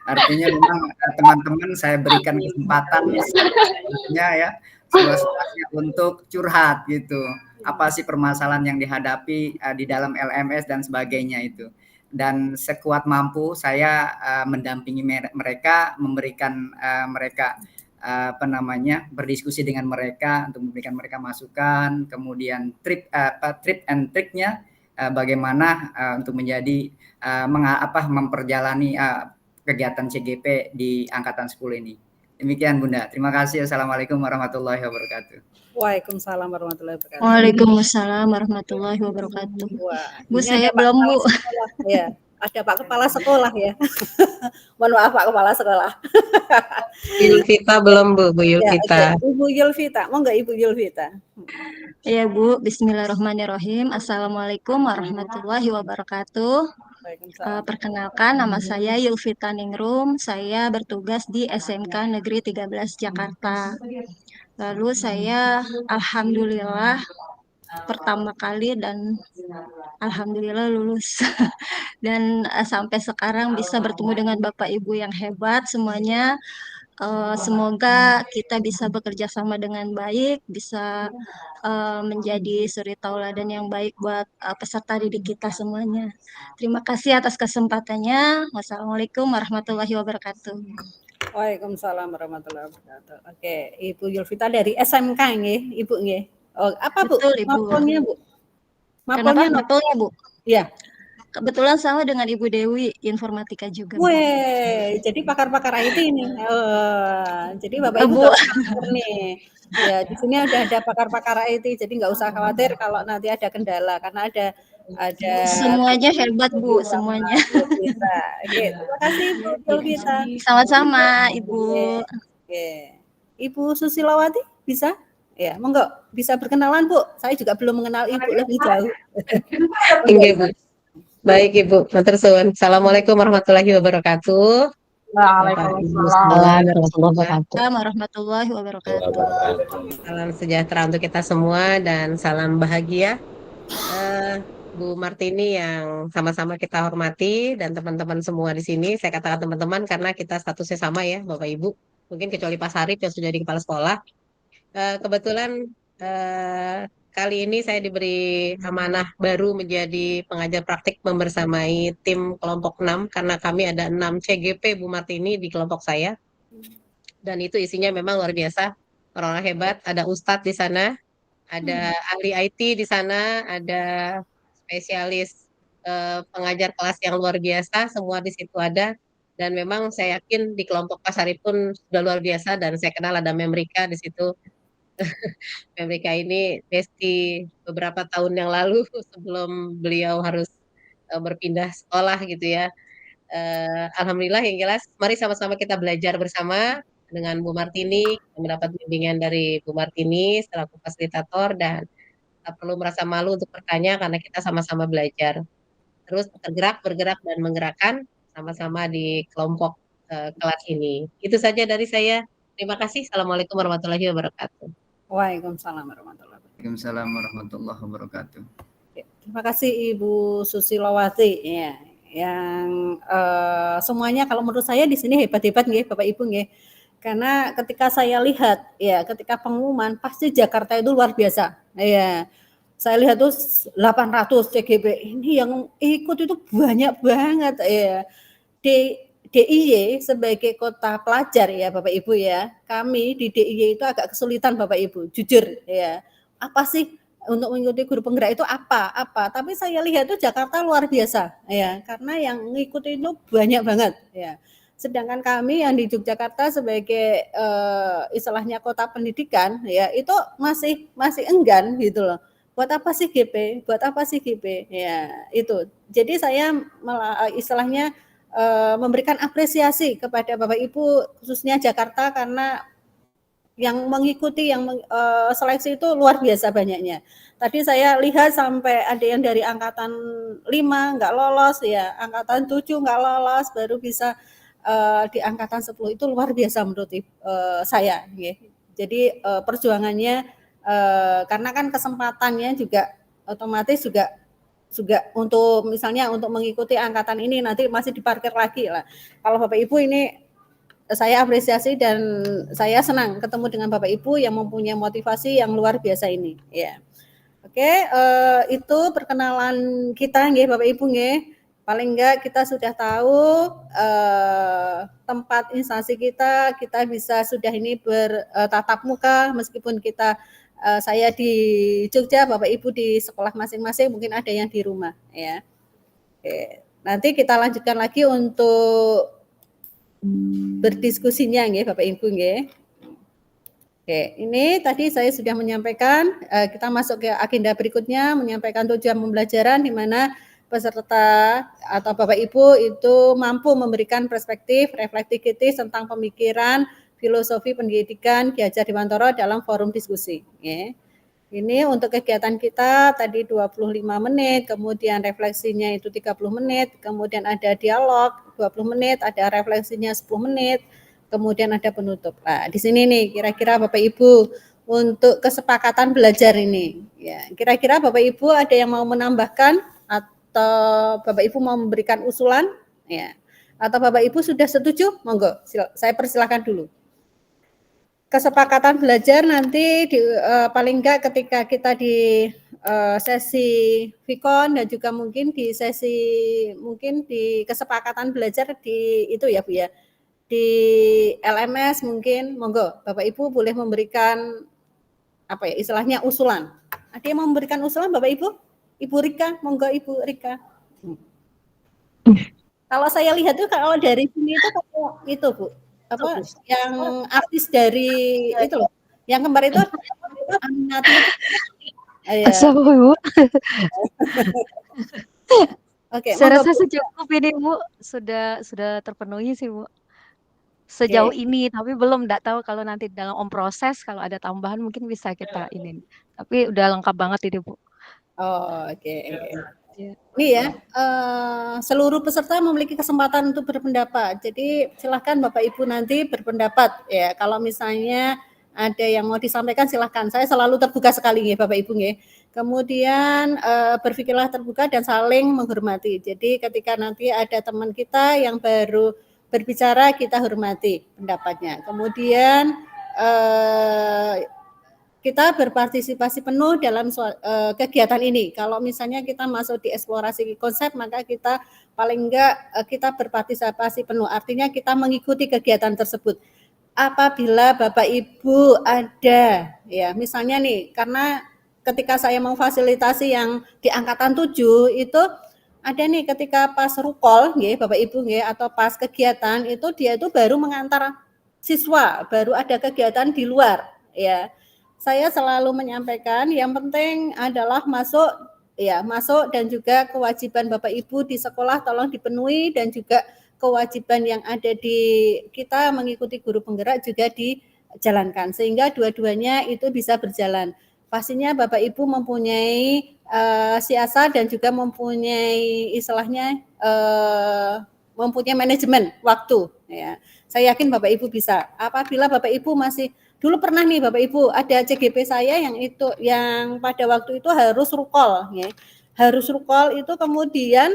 Artinya memang teman-teman saya berikan kesempatan ya seluas-luasnya untuk curhat gitu. Apa sih permasalahan yang dihadapi di dalam LMS dan sebagainya itu. Dan sekuat mampu saya mendampingi mereka, memberikan mereka berdiskusi dengan mereka untuk memberikan mereka masukan, kemudian trik and triknya bagaimana untuk menjadi memperjalani kegiatan CGP di angkatan 10 ini. Demikian Bunda. Terima kasih. Assalamualaikum warahmatullahi wabarakatuh. Waalaikumsalam warahmatullahi wabarakatuh. Waalaikumsalam warahmatullahi wabarakatuh. Wah, Bu, saya belum Bu. Ya. ada Pak Kepala Sekolah ya. Mohon maaf Pak Kepala Sekolah. Yulvita belum Bu Ya, Yulvita. oke. Ibu Yulvita, mau nggak Ibu Yulvita? Ya Bu, Bismillahirrahmanirrahim. Assalamualaikum warahmatullahi wabarakatuh. Perkenalkan, nama saya Yulvita Ningrum. Saya bertugas di SMK Negeri 13 Jakarta. Lalu saya alhamdulillah pertama kali dan alhamdulillah lulus. Dan sampai sekarang bisa bertemu dengan Bapak Ibu yang hebat semuanya. Semoga kita bisa bekerja sama dengan baik, bisa menjadi suri tauladan yang baik buat peserta didik kita semuanya. Terima kasih atas kesempatannya. Wassalamualaikum warahmatullahi wabarakatuh. Waalaikumsalam warahmatullahi wabarakatuh. Oke, Ibu Yulvita dari SMK nggih, Ibu nggih. Oh, apa Bu? Betul, Ibu. Mapelnya Bu? Kenapa mapelnya Bu? Iya. Kebetulan sama dengan Ibu Dewi, informatika juga. Weh, jadi pakar-pakar IT ini. Jadi Bapak Ibu Bu. nih. Ya, di sini ada pakar-pakar IT, jadi nggak usah khawatir kalau nanti ada kendala karena ada semuanya hebat Bu, semuanya. Bisa. Oke, terima kasih Bu Yulvita. Sama-sama Ibu. Oke. Ibu Susilawati bisa? Ya, monggo bisa berkenalan Bu. Saya juga belum mengenal Ibu lebih jauh. Oke Bu. Baik Ibu, matur suwun. Assalamualaikum warahmatullahi wabarakatuh. Waalaikumsalam warahmatullahi wabarakatuh. Salam sejahtera untuk kita semua dan salam bahagia. Bu Martini yang sama-sama kita hormati dan teman-teman semua di sini. Saya katakan teman-teman karena kita statusnya sama ya, Bapak Ibu. Mungkin kecuali Pak Sarip yang sudah di kepala sekolah. Kebetulan kali ini saya diberi amanah baru menjadi pengajar praktik membersamai tim kelompok 6 karena kami ada 6 CGP Bu Martini di kelompok saya. Dan itu isinya memang luar biasa, orang-orang hebat, ada ustadz di sana, ada ahli IT di sana, ada spesialis pengajar kelas yang luar biasa, semua di situ ada. Dan memang saya yakin di kelompok Pak Sarip pun sudah luar biasa dan saya kenal ada Memrika di situ. Memrika ini besti beberapa tahun yang lalu sebelum beliau harus berpindah sekolah gitu ya. Alhamdulillah yang jelas, mari sama-sama kita belajar bersama dengan Bu Martini, mendapat bimbingan dari Bu Martini selaku fasilitator dan tak perlu merasa malu untuk bertanya karena kita sama-sama belajar. Terus bergerak dan menggerakkan sama-sama di kelompok kelas ini. Itu saja dari saya. Terima kasih. Assalamualaikum warahmatullahi wabarakatuh. Waalaikumsalam warahmatullahi wabarakatuh. Waalaikumsalam warahmatullahi wabarakatuh. Terima kasih Ibu Susilawati ya, yang semuanya kalau menurut saya di sini hebat-hebat nggih Bapak Ibu nggih. Karena ketika saya lihat ya, ketika pengumuman pasti Jakarta itu luar biasa. Ya. Saya lihat tuh 800 CGP. Ini yang ikut itu banyak banget ya. DIY sebagai kota pelajar ya Bapak Ibu ya, kami di DIY itu agak kesulitan Bapak Ibu, jujur ya. Apa sih untuk mengikuti guru penggerak itu apa? Tapi saya lihat itu Jakarta luar biasa ya, karena yang ngikuti itu banyak banget ya. Sedangkan kami yang di Yogyakarta sebagai istilahnya kota pendidikan ya, itu masih enggan gitu loh. Buat apa sih GP? Buat apa sih GP? Ya, itu. Jadi saya istilahnya memberikan apresiasi kepada Bapak Ibu khususnya Jakarta karena yang mengikuti seleksi itu luar biasa banyaknya. Tadi saya lihat sampai ada yang dari angkatan 5 nggak lolos ya, angkatan 7 nggak lolos, baru bisa di angkatan 10 itu luar biasa menurut saya. Ya. Jadi perjuangannya karena kan kesempatannya juga otomatis juga untuk misalnya untuk mengikuti angkatan ini nanti masih diparkir lagi lah. Kalau Bapak Ibu ini saya apresiasi dan saya senang ketemu dengan Bapak Ibu yang mempunyai motivasi yang luar biasa ini. Ya, oke, itu perkenalan kita nggih Bapak Ibu nggih. Paling enggak kita sudah tahu tempat instansi kita bisa sudah ini bertatap muka meskipun kita saya di Jogja, Bapak Ibu di sekolah masing-masing, mungkin ada yang di rumah ya. Oke, nanti kita lanjutkan lagi untuk berdiskusinya nggih Bapak Ibu nggih. Oke, ini tadi saya sudah menyampaikan, kita masuk ke agenda berikutnya menyampaikan tujuan pembelajaran di mana peserta atau Bapak Ibu itu mampu memberikan perspektif reflektif kritis tentang pemikiran filosofi pendidikan Ki Hajar Dewantara dalam forum diskusi. Ya. Ini untuk kegiatan kita tadi 25 menit, kemudian refleksinya itu 30 menit, kemudian ada dialog 20 menit, ada refleksinya 10 menit, kemudian ada penutup. Nah, di sini nih kira-kira Bapak Ibu untuk kesepakatan belajar ini. Ya, kira-kira Bapak Ibu ada yang mau menambahkan atau Bapak Ibu mau memberikan usulan? Ya. Atau Bapak Ibu sudah setuju? Monggo, saya persilahkan dulu. Kesepakatan belajar nanti paling enggak ketika kita di sesi Vikon dan juga mungkin di sesi mungkin di kesepakatan belajar di itu ya Bu ya, di LMS mungkin monggo Bapak Ibu boleh memberikan apa ya istilahnya usulan. Ada yang mau memberikan usulan Bapak Ibu? Ibu Rika, monggo Ibu Rika. Kalau saya lihat tuh kalau dari sini itu kayak itu Bu, apa yang artis dari itu loh, yang kemarin itu Aminati itu. Sama Bu. Oke, Saya monggo, rasa Bu. cukup ini Bu, sudah terpenuhi sih Bu. Sejauh ini, tapi belum enggak tahu kalau nanti dalam proses kalau ada tambahan mungkin bisa kita ini. Tapi udah lengkap banget ini Bu. Oh, oke. Iya. Ini ya, seluruh peserta memiliki kesempatan untuk berpendapat. Jadi silahkan Bapak Ibu nanti berpendapat ya. Kalau misalnya ada yang mau disampaikan silahkan. Saya selalu terbuka sekali ya Bapak Ibu ya. Kemudian berpikirlah terbuka dan saling menghormati. Jadi ketika nanti ada teman kita yang baru berbicara kita hormati pendapatnya. Kemudian kita berpartisipasi penuh dalam kegiatan ini. Kalau misalnya kita masuk di eksplorasi konsep, maka kita paling enggak kita berpartisipasi penuh. Artinya kita mengikuti kegiatan tersebut. Apabila Bapak Ibu ada, ya misalnya nih, karena ketika saya memfasilitasi yang di angkatan 7 itu ada nih ketika pas rukol, ya Bapak Ibu ya, atau pas kegiatan itu dia itu baru mengantar siswa, baru ada kegiatan di luar, ya. Saya selalu menyampaikan yang penting adalah masuk dan juga kewajiban Bapak Ibu di sekolah tolong dipenuhi dan juga kewajiban yang ada di kita mengikuti guru penggerak juga dijalankan sehingga dua-duanya itu bisa berjalan. Pastinya Bapak Ibu mempunyai siasat dan juga mempunyai istilahnya mempunyai manajemen waktu ya. Saya yakin Bapak Ibu bisa. Apabila Bapak Ibu masih dulu pernah nih Bapak Ibu ada CGP saya yang pada waktu itu harus rukol ya. Harus rukol itu kemudian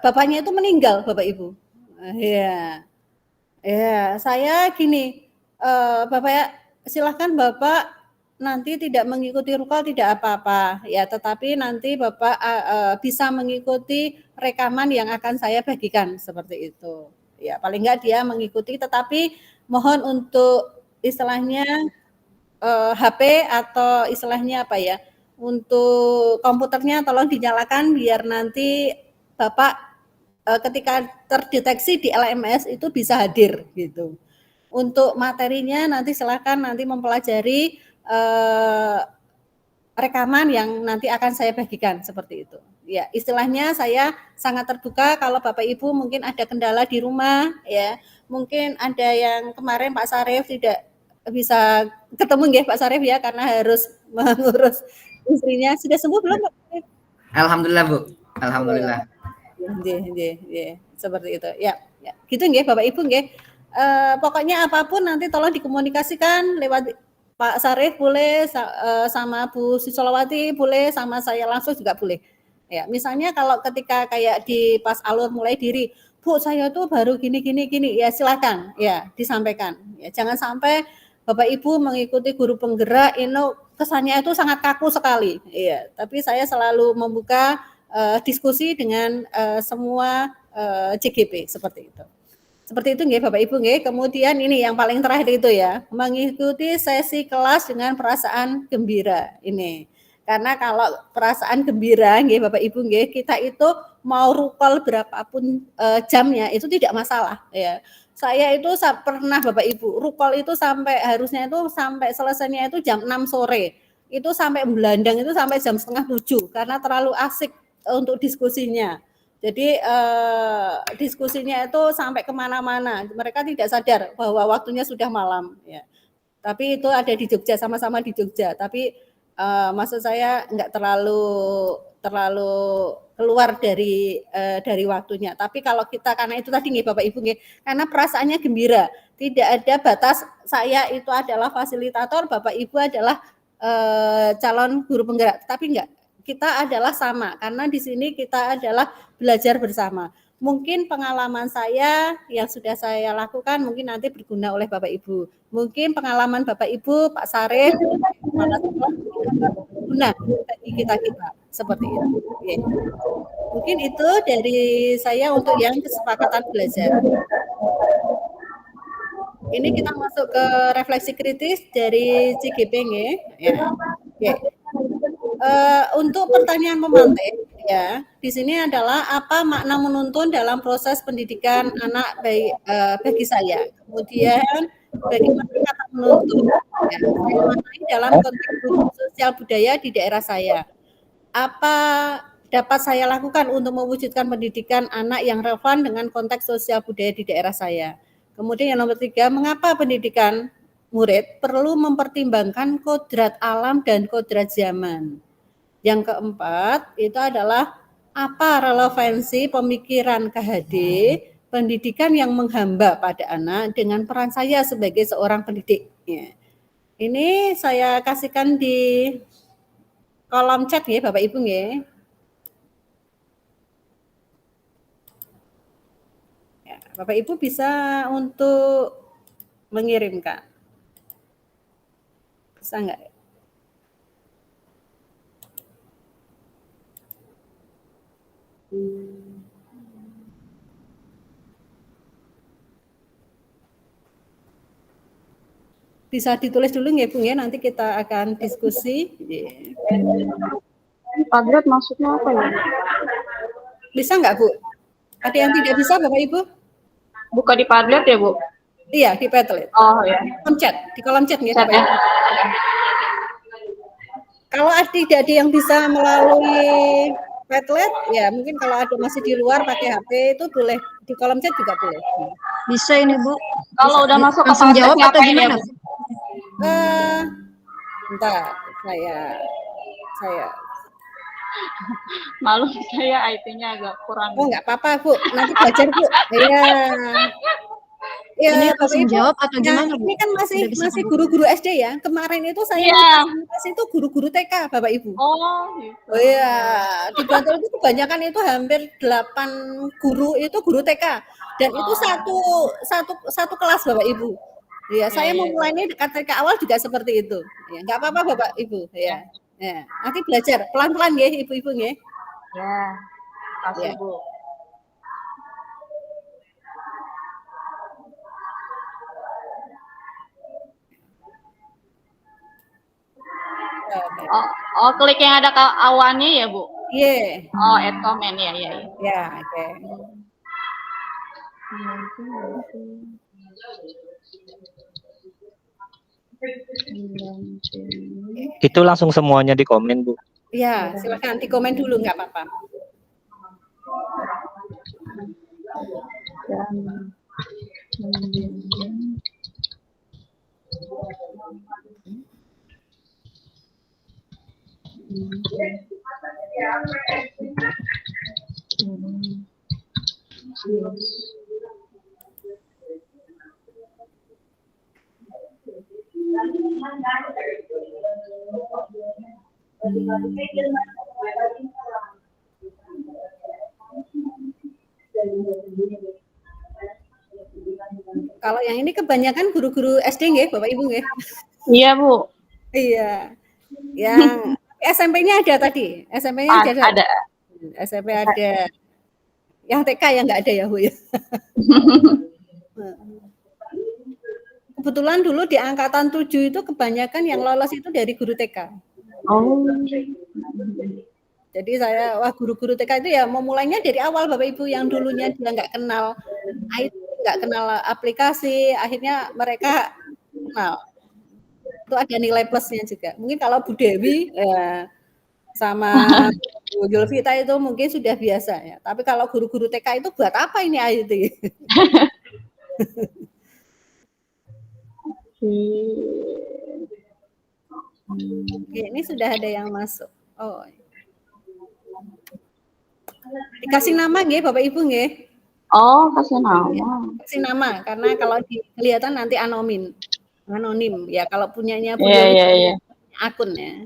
bapaknya itu meninggal Bapak Ibu. Ya. Ya, saya gini Bapak silahkan Bapak nanti tidak mengikuti rukol tidak apa-apa ya, tetapi nanti Bapak bisa mengikuti rekaman yang akan saya bagikan seperti itu. Ya, paling enggak dia mengikuti tetapi mohon untuk istilahnya HP atau istilahnya apa ya, untuk komputernya tolong dinyalakan biar nanti Bapak ketika terdeteksi di LMS itu bisa hadir gitu. Untuk materinya nanti silakan nanti mempelajari rekaman yang nanti akan saya bagikan seperti itu. Ya, istilahnya saya sangat terbuka kalau Bapak Ibu mungkin ada kendala di rumah ya. Mungkin ada yang kemarin Pak Sarif tidak bisa ketemu nggih Pak Sarif ya karena harus mengurus istrinya. Sudah sembuh belum Pak Sarif? Alhamdulillah Bu. Alhamdulillah. Nggih, seperti itu. Ya. Gitu nggih Bapak Ibu nggih. Pokoknya apapun nanti tolong dikomunikasikan lewat Pak Sarif boleh sama Bu Sisolawati boleh sama saya langsung juga boleh. Ya, misalnya kalau ketika kayak di pas alur mulai diri, Bu saya tuh baru gini ya silakan ya disampaikan. Ya, jangan sampai Bapak Ibu mengikuti guru penggerak ini kesannya itu sangat kaku sekali. Iya, tapi saya selalu membuka diskusi dengan semua CGP seperti itu. Seperti itu nggih Bapak Ibu nggih. Kemudian ini yang paling terakhir itu ya, mengikuti sesi kelas dengan perasaan gembira ini. Karena kalau perasaan gembira nggih Bapak Ibu nggih, kita itu mau rukol berapapun jamnya itu tidak masalah ya. Saya itu pernah Bapak Ibu, rukol itu sampai harusnya itu sampai selesainya itu jam 6 sore. Itu sampai belandang itu sampai jam 6:30 karena terlalu asik untuk diskusinya. Jadi diskusinya itu sampai kemana-mana. Mereka tidak sadar bahwa waktunya sudah malam. Ya. Tapi itu ada di Jogja, sama-sama di Jogja. Tapi maksud saya nggak terlalu keluar dari waktunya. Tapi kalau kita, karena itu tadi nih Bapak Ibu nih, karena perasaannya gembira, tidak ada batas. Saya itu adalah fasilitator, Bapak Ibu adalah calon guru penggerak. Tapi enggak, kita adalah sama, karena di sini kita adalah belajar bersama. Mungkin pengalaman saya yang sudah saya lakukan mungkin nanti berguna oleh Bapak Ibu. Mungkin pengalaman Bapak Ibu, Pak Sarif, berguna bagi kita-kita seperti itu. Oke. Mungkin itu dari saya untuk yang kesepakatan belajar. Ini kita masuk ke refleksi kritis dari CGP ya. Oke. Untuk pertanyaan pemantik ya, di sini adalah apa makna menuntun dalam proses pendidikan anak bagi saya. Kemudian bagaimana kata menuntun ya, saya maknai dalam konteks sosial budaya di daerah saya. Apa dapat saya lakukan untuk mewujudkan pendidikan anak yang relevan dengan konteks sosial budaya di daerah saya. Kemudian yang nomor 3, mengapa pendidikan murid perlu mempertimbangkan kodrat alam dan kodrat zaman. Yang keempat, itu adalah apa relevansi pemikiran KHD pendidikan yang menghamba pada anak dengan peran saya sebagai seorang pendidik. Ya. Ini saya kasihkan di kolom chat ya Bapak Ibu ya. Bapak Ibu bisa untuk mengirimkan. Bisa enggak? Bisa ditulis dulu ya Bu ya, nanti kita akan diskusi. Padlet maksudnya apa ya? Bisa enggak Bu? Ada yang tidak bisa Bapak Ibu? Buka di Padlet ya Bu? Iya, di Padlet. Oh ya. Di kolom chat ya Bapak Ibu. Kalau tidak ada yang bisa melalui Padlet, ya mungkin kalau ada masih di luar pakai HP itu boleh di kolom chat juga boleh. Bisa ini Bu. Kalau udah masuk ke langsung Padlet jawab atau ngapain ya gimana? Bu? Bentar, saya Malu saya IT-nya agak kurang. Oh enggak apa-apa Bu, nanti belajar Bu. Iya. Ya, Ini Bapak langsung Ibu, jawab atau gimana Bu? Ini kan Udah bisa masih kan? guru-guru SD ya. Kemarin itu saya Iya. fasilitasi itu guru-guru TK Bapak Ibu. Oh, gitu. Oh iya, di Bantul itu kebanyakan itu hampir 8 guru itu guru TK dan itu satu kelas Bapak Ibu. Ya, saya memulainya dekat TK awal juga seperti itu. Ya, enggak apa-apa Bapak Ibu, ya. Ya, nanti belajar pelan-pelan ya Ibu-ibu ya. Ya. Kasih Ya. Bu. Oh, klik yang ada awannya ya Bu? Iya. Oh, add comment ya, ya. Ya, oke. Itu langsung semuanya di komen, Bu. Ya, silakan di komen dulu nggak apa-apa. Kalau yang ini kebanyakan guru-guru SD nggih, Bapak Ibu nggih? Iya, Bu. Iya. Yang SMP-nya ada tadi. SMP-nya ada. SMP ada. Yang TK yang nggak ada ya, Bu ya. Kebetulan dulu di angkatan 7 itu kebanyakan yang lolos itu dari guru TK. Oh. Jadi saya, guru-guru TK itu ya memulainya dari awal Bapak Ibu, yang dulunya dia nggak kenal IT, nggak kenal aplikasi, akhirnya mereka kenal. Itu ada nilai plusnya juga. Mungkin kalau Bu Dewi sama Bu Yulvita itu mungkin sudah biasa ya. Tapi kalau guru-guru TK itu buat apa ini IT? Oke, ini sudah ada yang masuk. Oh. Dikasih nama nggih Bapak Ibu nggih? Oh, kasih nama. Kasih nama karena kalau kelihatan nanti anonim ya. Kalau punyanya Bu Iya. akun ya.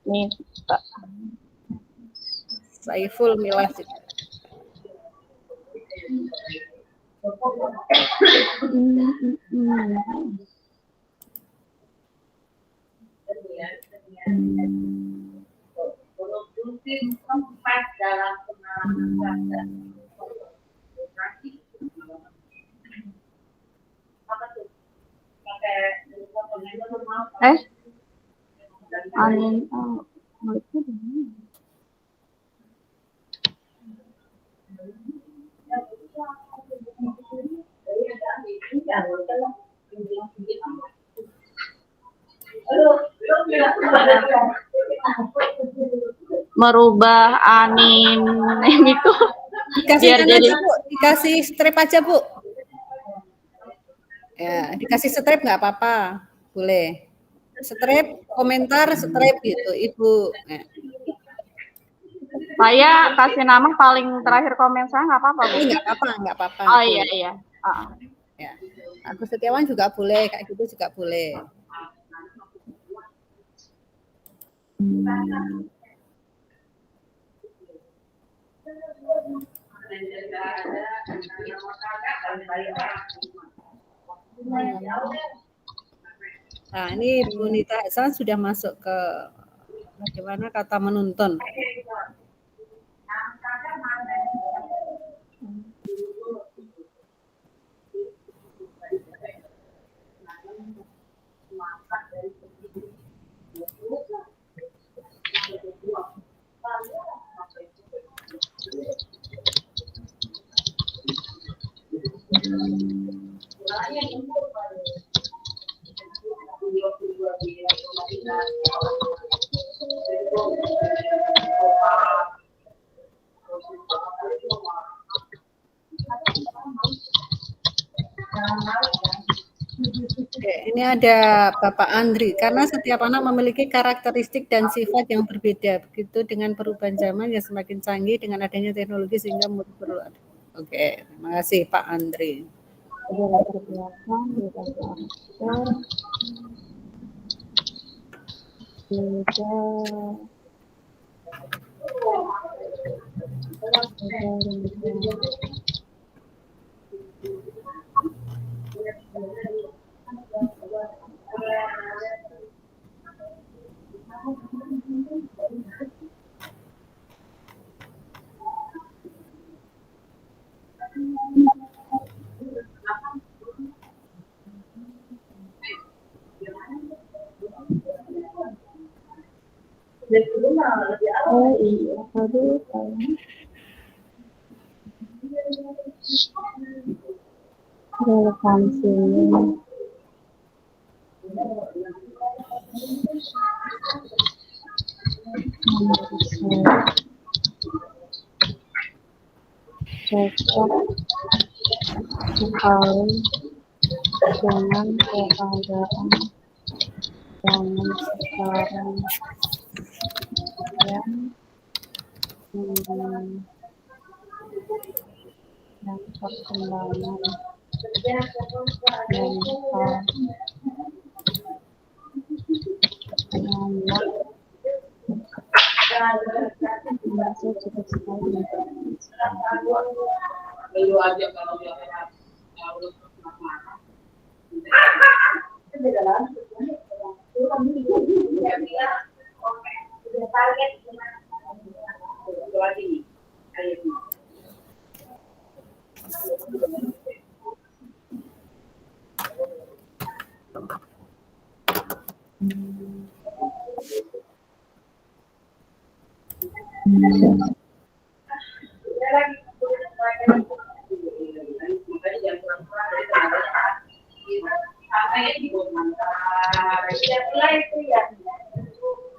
Nih, Pak. Saiful Milah. Angin merubah anime itu Dikasih biar jadi Bu, dikasih strip aja Bu. Ya, dikasih strip nggak apa-apa, boleh. Strip, komentar, strip gitu, Ibu. Ya. Saya kasih nama paling terakhir komen saya nggak apa-apa Bu? Nggak apa-apa. Oh iya. Ya. Agus Setiawan juga boleh, kayak gitu juga boleh. Nah, ini Bu Nita Hasan sudah masuk ke bagaimana kata menuntun. Oke, ini ada Bapak Andri, karena setiap anak memiliki karakteristik dan sifat yang berbeda, begitu dengan perubahan zaman yang semakin canggih dengan adanya teknologi sehingga murid perlu. Oke, terima kasih Pak Andri. Oh iya, aduh. Relevansinya. Cocok sekali dengan keadaan zaman sekarang yang perkembangan mental merasa cukup sekali.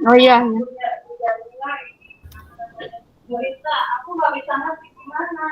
Oh iya. Lolita, aku nggak bisa ngerti gimana.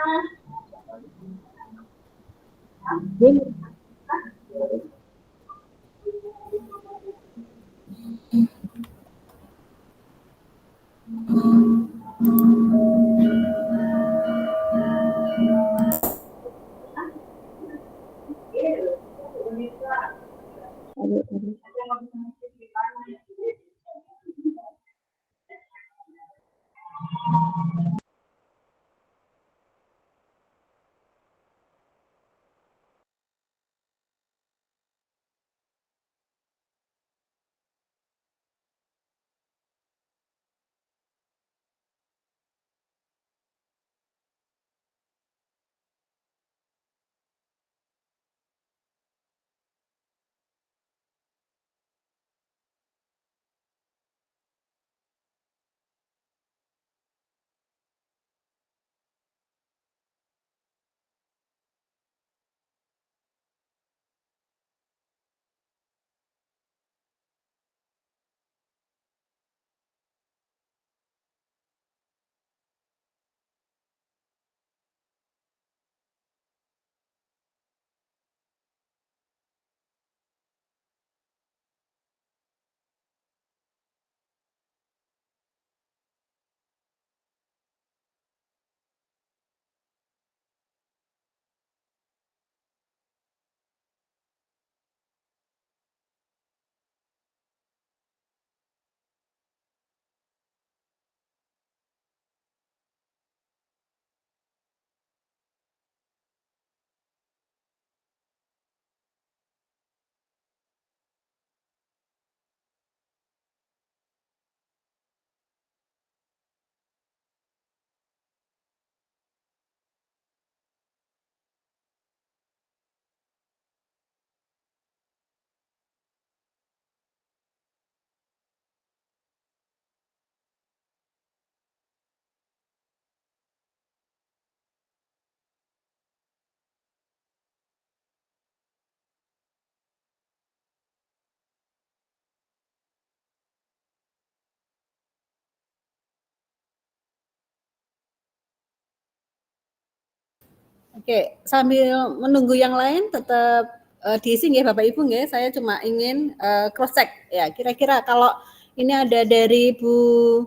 Oke, sambil menunggu yang lain tetap diisi nggih Bapak Ibu nggih. Saya cuma ingin cross check ya. Kira-kira kalau ini ada dari Bu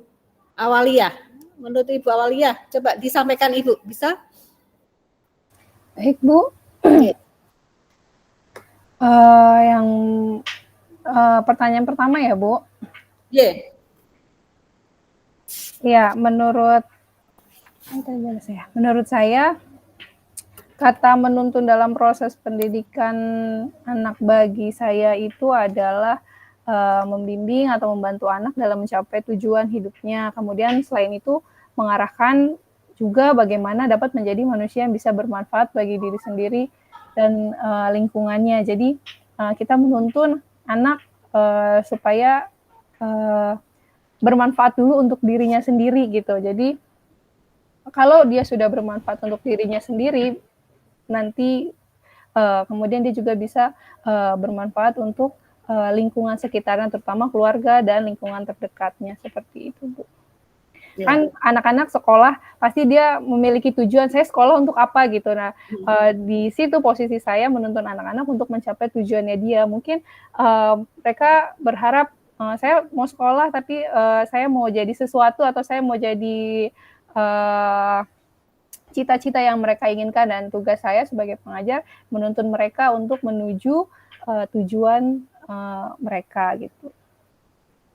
Awalia. Menurut Ibu Awalia, coba disampaikan Ibu, bisa? Baik Bu. Yang pertanyaan pertama ya Bu. Ya, menurut saya kata menuntun dalam proses pendidikan anak bagi saya itu adalah membimbing atau membantu anak dalam mencapai tujuan hidupnya. Kemudian selain itu mengarahkan juga bagaimana dapat menjadi manusia yang bisa bermanfaat bagi diri sendiri dan lingkungannya. Jadi kita menuntun anak supaya bermanfaat dulu untuk dirinya sendiri gitu. Jadi kalau dia sudah bermanfaat untuk dirinya sendiri, nanti kemudian dia juga bisa bermanfaat untuk lingkungan sekitarnya, terutama keluarga dan lingkungan terdekatnya, seperti itu Bu. Ya. Kan anak-anak sekolah pasti dia memiliki tujuan, saya sekolah untuk apa gitu. Nah di situ posisi saya menuntun anak-anak untuk mencapai tujuannya dia. Mungkin mereka berharap saya mau sekolah tapi saya mau jadi sesuatu atau saya mau jadi cita-cita yang mereka inginkan, dan tugas saya sebagai pengajar menuntun mereka untuk menuju tujuan mereka gitu.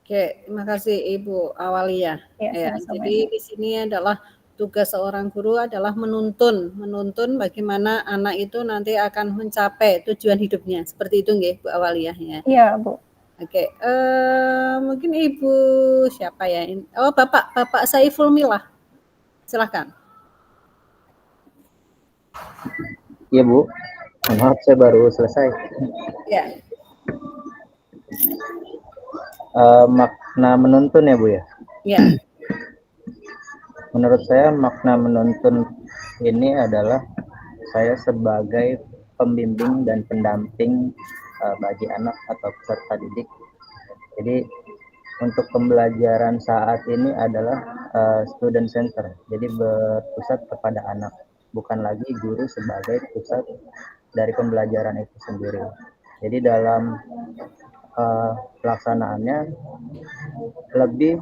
Oke, terima kasih Ibu Awalia. Ya, jadi di sini adalah tugas seorang guru adalah menuntun bagaimana anak itu nanti akan mencapai tujuan hidupnya. Seperti itu nggih Bu Awalia ya. Iya, Bu. Oke, mungkin Ibu siapa ya? Oh, Bapak Saiful Milah. Silakan. Iya Bu, maaf saya baru selesai. Ya. Makna menuntun ya Bu ya? Ya. Menurut saya makna menuntun ini adalah saya sebagai pembimbing dan pendamping bagi anak atau peserta didik. Jadi untuk pembelajaran saat ini adalah student center, jadi berpusat kepada anak, bukan lagi guru sebagai pusat dari pembelajaran itu sendiri. Jadi dalam pelaksanaannya lebih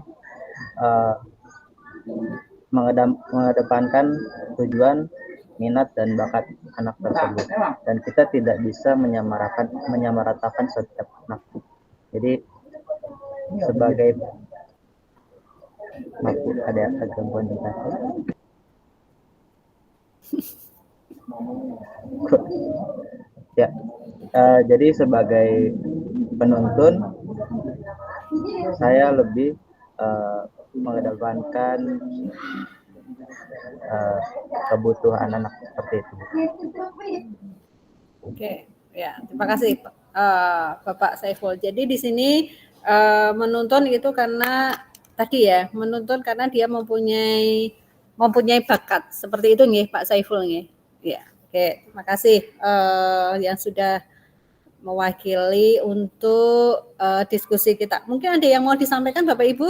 mengedepankan tujuan, minat dan bakat anak tersebut, dan kita tidak bisa menyamaratakan setiap anak. Jadi sebagai ada gangguan interaksi. Ya, jadi sebagai penuntun saya lebih mengedepankan kebutuhan anak seperti itu. Oke, ya terima kasih Bapak Saiful. Jadi di sini menuntun itu karena tadi ya, menuntun karena dia mempunyai bakat seperti itu nih Pak Saiful nih. Ya, oke, terima kasih yang sudah mewakili untuk diskusi kita. Mungkin ada yang mau disampaikan Bapak Ibu?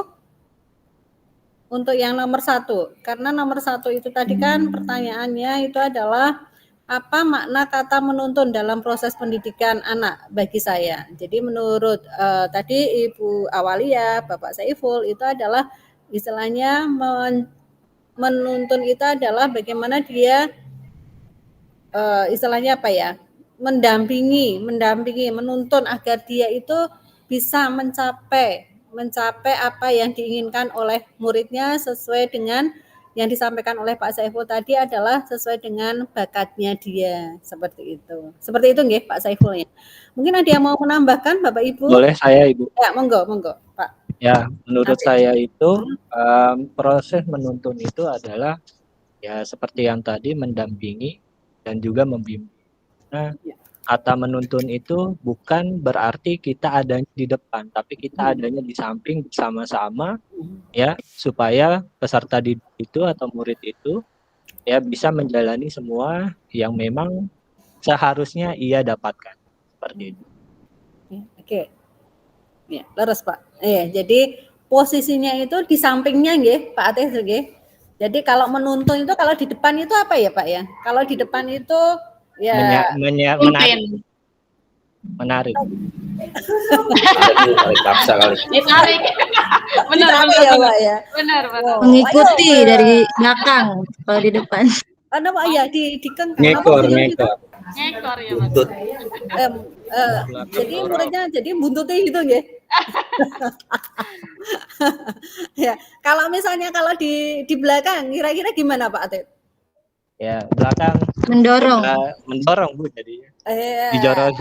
Untuk yang nomor 1, karena nomor 1 itu tadi kan pertanyaannya itu adalah apa makna kata menuntun dalam proses pendidikan anak bagi saya. Jadi menurut tadi Ibu Awalia, Bapak Saiful itu adalah istilahnya menuntun itu adalah bagaimana dia istilahnya apa ya, mendampingi, menuntun agar dia itu bisa mencapai apa yang diinginkan oleh muridnya sesuai dengan yang disampaikan oleh Pak Saiful tadi adalah sesuai dengan bakatnya dia, seperti itu. Seperti itu nggih Pak Saiful ya. Mungkin ada yang mau menambahkan Bapak Ibu? Boleh saya Ibu? Ya, monggo Pak. Ya, menurut saya itu proses menuntun itu adalah ya seperti yang tadi, mendampingi dan juga membimbing. Nah, kata menuntun itu bukan berarti kita adanya di depan, tapi kita adanya di samping bersama-sama ya, supaya peserta didik itu atau murid itu ya bisa menjalani semua yang memang seharusnya ia dapatkan. Seperti itu. Oke. Ya, leres Pak. Jadi posisinya itu di sampingnya nggih, Pak Ateh nggih. Jadi kalau menuntun itu kalau di depan itu apa ya, Pak ya? Kalau di depan itu ya menarik. Tarik paksa kali. Ditarik. Benar ya, Pak ya. Benar. Mengikuti dari belakang kalau di depan. Karena Pak ya dikengkang. Ngekor ya buntut. Jadi muridnya jadi buntutnya gitu nggih. Ya, kalau misalnya kalau di belakang kira-kira gimana Pak Atit? Ya, belakang mendorong Bu jadi. Dijorong.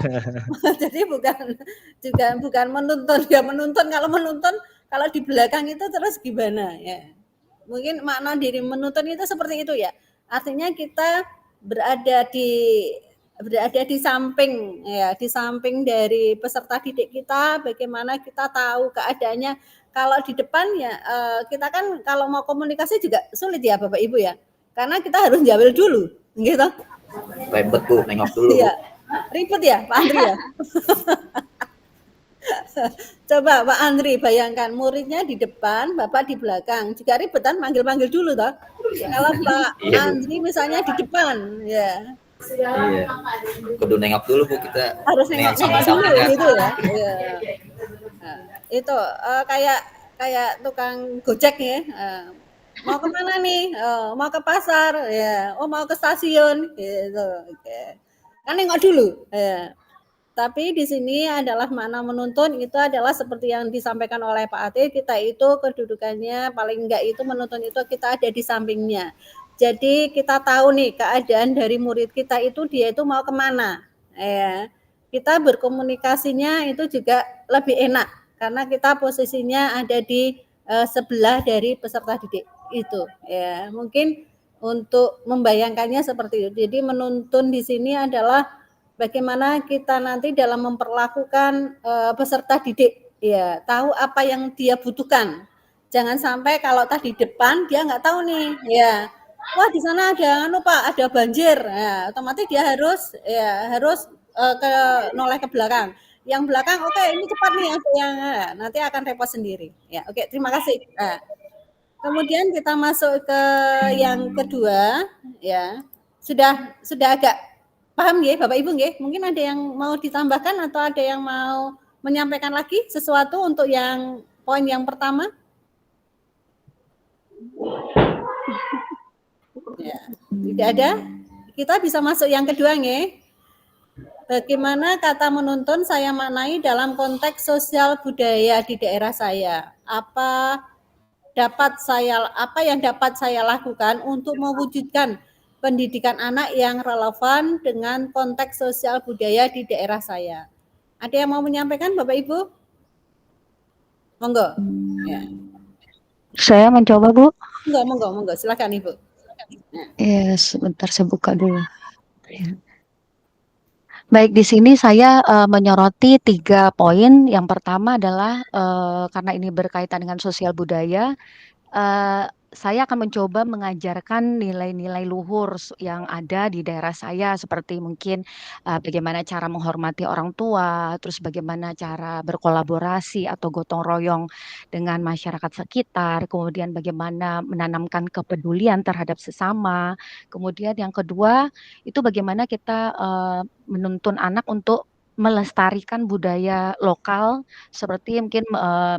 Jadi bukan menuntun ya, kalau menuntun kalau di belakang itu terus gimana ya. Mungkin makna diri menuntun itu seperti itu ya. Artinya kita berada di samping ya, di samping dari peserta didik kita, bagaimana kita tahu keadaannya. Kalau di depan ya kita kan kalau mau komunikasi juga sulit ya Bapak Ibu ya, karena kita harus jawab dulu gitu. Ribet Bu, nengok dulu. Iya. Ribet ya Pak Andri ya. Coba Pak Andri bayangkan muridnya di depan, Bapak di belakang, juga ribetan manggil-manggil dulu toh. Kalau Pak Andri misalnya di depan ya. Iya. Kudu nengok dulu Bu, kita harus nengok dulu gitu ya. Iya. Nah, itu kayak tukang Gojek ya. Mau kemana nih? Mau ke pasar ya. Mau ke stasiun gitu. Oke. Kan nengok dulu ya. Tapi di sini adalah makna menuntun itu adalah seperti yang disampaikan oleh Pak Atit, kita itu kedudukannya paling enggak itu menuntun itu kita ada di sampingnya. Jadi kita tahu nih keadaan dari murid kita itu dia itu mau kemana. Ya. Kita berkomunikasinya itu juga lebih enak karena kita posisinya ada di sebelah dari peserta didik itu. Ya, mungkin untuk membayangkannya seperti itu. Jadi menuntun di sini adalah bagaimana kita nanti dalam memperlakukan peserta didik, ya tahu apa yang dia butuhkan. Jangan sampai kalau tadi depan dia nggak tahu nih, ya wah di sana ada Pak, ada banjir, ya otomatis dia harus noleh ke belakang. Yang belakang, oke, ini cepat nih yang nanti akan repot sendiri. Ya, oke, terima kasih. Nah, kemudian kita masuk ke yang kedua, ya. Sudah agak paham ya, Bapak Ibu nggih? Mungkin ada yang mau ditambahkan atau ada yang mau menyampaikan lagi sesuatu untuk yang poin yang pertama? Ya, tidak ada. Kita bisa masuk yang kedua nggih. Bagaimana kata menuntun saya maknai dalam konteks sosial budaya di daerah saya? Apa yang dapat saya lakukan untuk mewujudkan pendidikan anak yang relevan dengan konteks sosial budaya di daerah saya? Ada yang mau menyampaikan, Bapak Ibu? Monggo. Ya. Saya mencoba, Bu. Monggo. Silakan, Ibu. Ya, sebentar saya buka dulu. Ya. Baik, di sini saya menyoroti 3 poin. Yang pertama adalah karena ini berkaitan dengan sosial budaya, saya akan mencoba mengajarkan nilai-nilai luhur yang ada di daerah saya, seperti mungkin bagaimana cara menghormati orang tua, terus bagaimana cara berkolaborasi atau gotong royong dengan masyarakat sekitar, kemudian bagaimana menanamkan kepedulian terhadap sesama. Kemudian yang kedua, itu bagaimana kita menuntun anak untuk melestarikan budaya lokal, seperti mungkin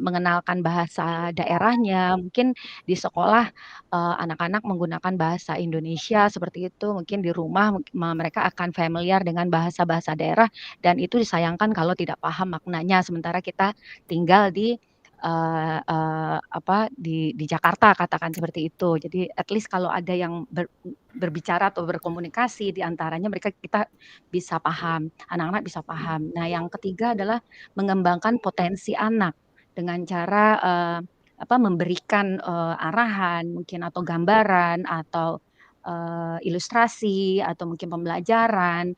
mengenalkan bahasa daerahnya, mungkin di sekolah anak-anak menggunakan bahasa Indonesia seperti itu, mungkin di rumah mereka akan familiar dengan bahasa-bahasa daerah, dan itu disayangkan kalau tidak paham maknanya, sementara kita tinggal di di Jakarta, katakan seperti itu. Jadi at least kalau ada yang berbicara atau berkomunikasi di antaranya, kita bisa paham, anak-anak bisa paham. Nah, yang ketiga adalah mengembangkan potensi anak dengan cara memberikan arahan mungkin atau gambaran atau ilustrasi atau mungkin pembelajaran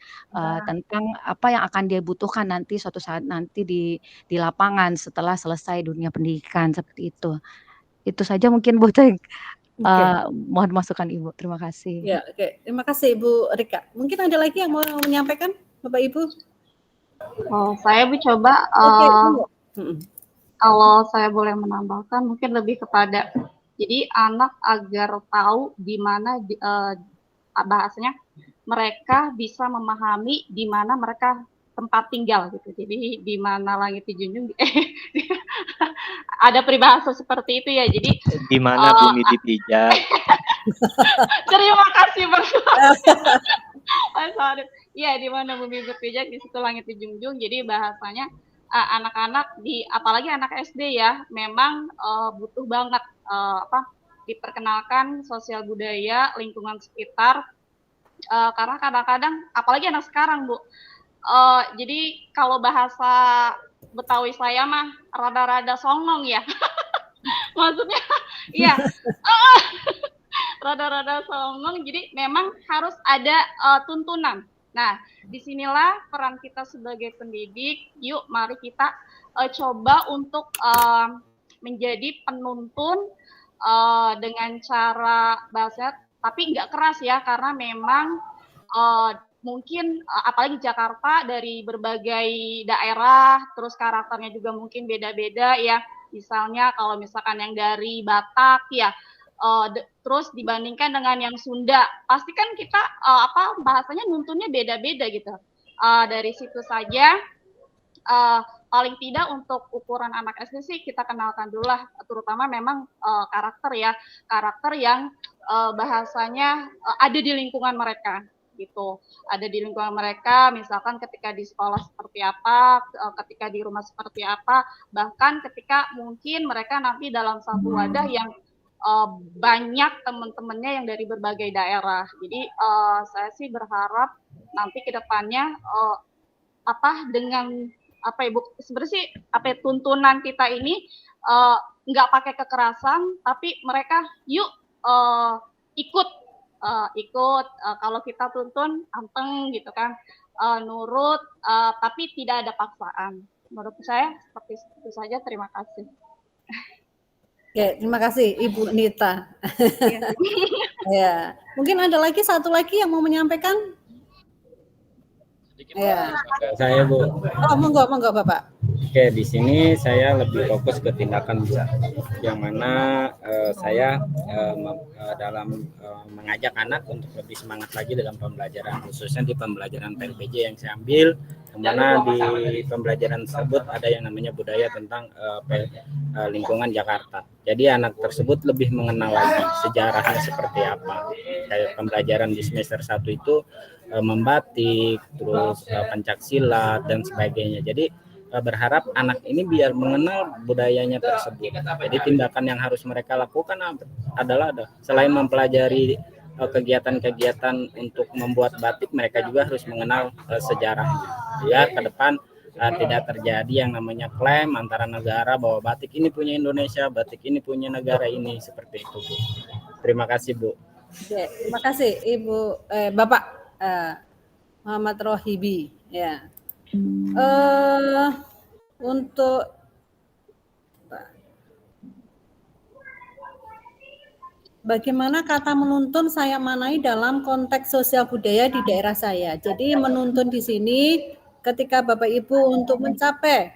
tentang apa yang akan dia butuhkan nanti suatu saat nanti di lapangan setelah selesai dunia pendidikan, seperti itu. Itu saja mungkin Bu. Mohon masukan Ibu. Terima kasih. Ya, oke. Terima kasih Ibu Rika. Mungkin ada lagi yang mau menyampaikan, Bapak Ibu? Saya coba kalau saya boleh menambahkan mungkin lebih kepada jadi anak agar tahu di mana bahasanya mereka bisa memahami di mana mereka tempat tinggal gitu. Jadi di mana langit dijunjung ada peribahasa seperti itu ya. Jadi di mana bumi dipijak. Terima kasih Mas. Iya, di mana bumi berpijak di situ langit dijunjung. Jadi bahasanya anak-anak apalagi anak SD ya, memang butuh banget diperkenalkan sosial budaya lingkungan sekitar, karena kadang-kadang apalagi anak sekarang Bu, jadi kalau bahasa Betawi saya mah rada-rada songong ya. Maksudnya iya, rada-rada songong, jadi memang harus ada tuntunan. Nah, disinilah peran kita sebagai pendidik. Yuk, mari kita coba untuk menjadi penuntun dengan cara bahasa, tapi nggak keras ya, karena memang mungkin apalagi Jakarta dari berbagai daerah, terus karakternya juga mungkin beda-beda ya. Misalnya kalau misalkan yang dari Batak ya, terus dibandingkan dengan yang Sunda, pasti kan kita bahasanya nuntunnya beda-beda gitu. Dari situ saja paling tidak untuk ukuran anak SD sih kita kenalkan dulu lah, terutama memang karakter yang bahasanya ada di lingkungan mereka gitu, ada di lingkungan mereka, misalkan ketika di sekolah seperti apa, ketika di rumah seperti apa, bahkan ketika mungkin mereka nanti dalam satu wadah yang banyak teman-temannya yang dari berbagai daerah. Jadi saya sih berharap nanti ke depannya dengan Ibu, sebenarnya sih tuntunan kita ini nggak pakai kekerasan, tapi mereka yuk ikut kalau kita tuntun anteng gitu kan, nurut, tapi tidak ada paksaan. Menurut saya seperti itu saja. Terima kasih. Oke, terima kasih Ibu Nita. Ya, mungkin ada lagi satu lagi yang mau menyampaikan. Ya. Saya Bu. Oh, monggo Bapak. Oke, di sini saya lebih fokus ke tindakan Bu, yang mana saya dalam mengajak anak untuk lebih semangat lagi dalam pembelajaran, khususnya di pembelajaran PLPJ yang saya ambil, yang mana di pembelajaran tersebut ada yang namanya budaya tentang lingkungan Jakarta. Jadi anak tersebut lebih mengenal lagi sejarahnya seperti apa. Kayak pembelajaran di semester 1 itu membatik, terus pencaksilat dan sebagainya. Jadi berharap anak ini biar mengenal budayanya tersebut. Jadi tindakan yang harus mereka lakukan adalah selain mempelajari kegiatan-kegiatan untuk membuat batik, mereka juga harus mengenal sejarahnya. Ya, ke depan tidak terjadi yang namanya klaim antara negara bahwa batik ini punya Indonesia, batik ini punya negara ini, seperti itu Bu. Terima kasih Bu. Oke, terima kasih Bapak Muhammad Rohibi. Ya. Untuk bagaimana kata menuntun saya manai dalam konteks sosial budaya di daerah saya. Jadi menuntun di sini ketika Bapak Ibu untuk mencapai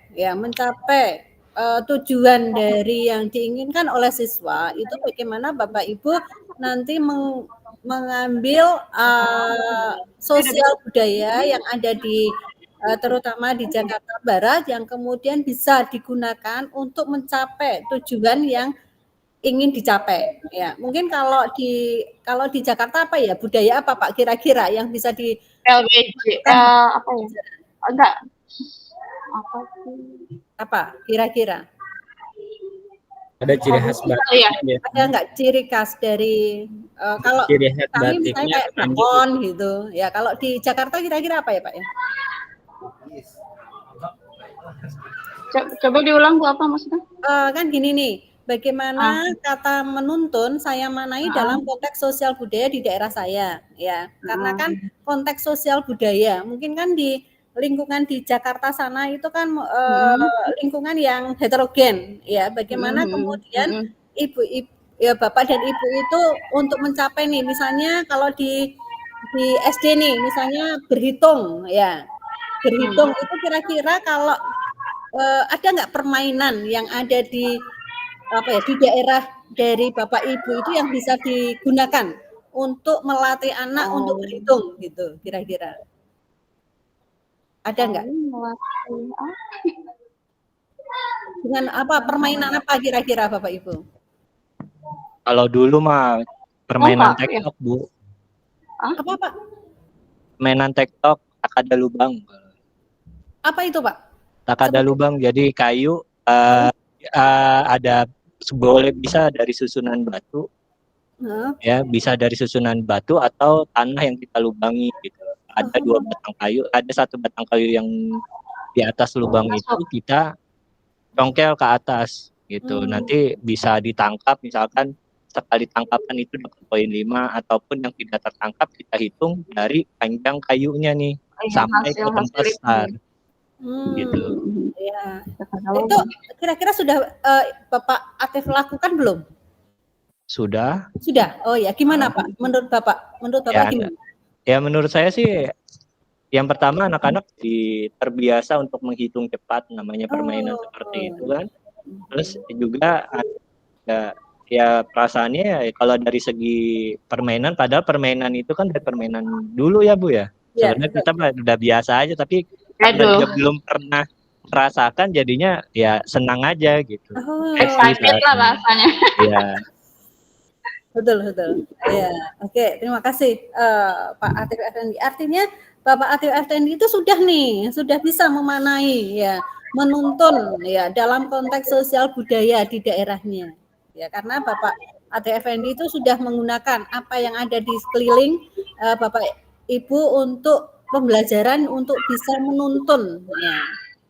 tujuan dari yang diinginkan oleh siswa, itu bagaimana Bapak Ibu nanti mengambil sosial budaya yang ada di terutama di Jakarta Barat yang kemudian bisa digunakan untuk mencapai tujuan yang ingin dicapai. Ya, mungkin kalau di Jakarta apa ya, budaya apa Pak kira-kira yang bisa di LBJ apa ya? Enggak. Apa kira-kira? Ada ciri khas batiknya. Ada nggak ciri khas dari kalau ciri khas kami misalnya kayak bakon gitu. Ya, kalau di Jakarta kira-kira apa ya Pak ya? Coba diulang Bu, apa maksudnya? Kan gini nih, bagaimana kata menuntun saya manai dalam konteks sosial budaya di daerah saya, ya. Karena kan konteks sosial budaya, mungkin kan di lingkungan di Jakarta sana itu kan lingkungan yang heterogen, ya. Bagaimana kemudian Bapak dan Ibu itu untuk mencapai nih, misalnya kalau di SD nih, misalnya berhitung, ya. Berhitung itu kira-kira kalau ada nggak permainan yang ada di di daerah dari Bapak Ibu itu yang bisa digunakan untuk melatih anak untuk berhitung gitu kira-kira? Ada nggak? Dengan apa permainan apa kira-kira Bapak Ibu? Kalau dulu mah permainan TikTok Bu. Apa Pak? Permainan TikTok tak ada lubang. Apa itu Pak? Tak ada lubang, jadi kayu ada bisa dari susunan batu, ya bisa dari susunan batu atau tanah yang kita lubangi gitu. Ada 2 batang kayu, ada 1 batang kayu yang di atas lubang itu kita congkel ke atas gitu. Nanti bisa ditangkap, misalkan sekali tangkapan itu dapat poin 5, ataupun yang tidak tertangkap kita hitung dari panjang kayunya nih sampai ke tempat start. Gitu. Ya. Itu kira-kira sudah Bapak Atif lakukan belum? Sudah. Sudah. Oh ya, gimana Pak? Menurut Bapak Ya, gimana? Ya menurut saya sih yang pertama anak-anak terbiasa untuk menghitung cepat, namanya permainan seperti itu kan. Terus juga ya perasaannya kalau dari segi permainan, padahal permainan itu kan dari permainan dulu ya Bu ya. Sebenarnya kita udah biasa aja, tapi karena belum pernah merasakan jadinya ya senang aja gitu. Excited lah rasanya. Iya. Betul. Ya, oke, terima kasih Pak Atif Effendi. Artinya Bapak Atif Effendi itu sudah bisa memanai ya, menuntun ya dalam konteks sosial budaya di daerahnya. Ya, karena Bapak Atif Effendi itu sudah menggunakan apa yang ada di sekeliling Bapak Ibu untuk pembelajaran untuk bisa menuntun ya.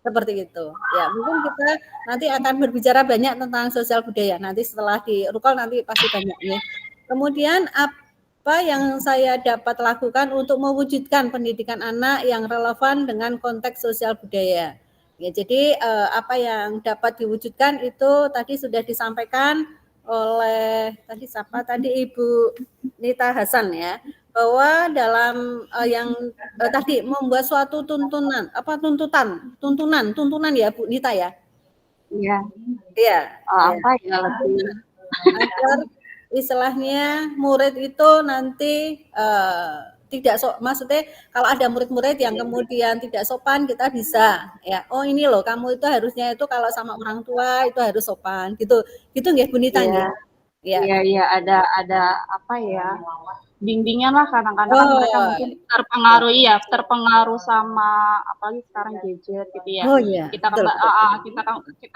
Seperti itu. Ya, mungkin kita nanti akan berbicara banyak tentang sosial budaya. Nanti setelah di Rukol nanti pasti banyak ya. Kemudian apa yang saya dapat lakukan untuk mewujudkan pendidikan anak yang relevan dengan konteks sosial budaya. Ya, jadi apa yang dapat diwujudkan itu tadi sudah disampaikan oleh Ibu Nita Hasan ya, bahwa dalam yang tadi membuat suatu tuntunan tuntunan ya Bu Nita ya. Iya. Iya. Apa ya lebih agar istilahnya murid itu nanti tidak maksudnya kalau ada murid-murid yang kemudian tidak sopan, kita bisa ya, oh ini loh kamu itu harusnya itu kalau sama orang tua itu harus sopan gitu nggih Bu Nita nggih. Iya ada apa ya, bimbingan lah kadang-kadang kan mereka mungkin terpengaruh sama apalagi sekarang gadget gitu ya. Oh iya. Kita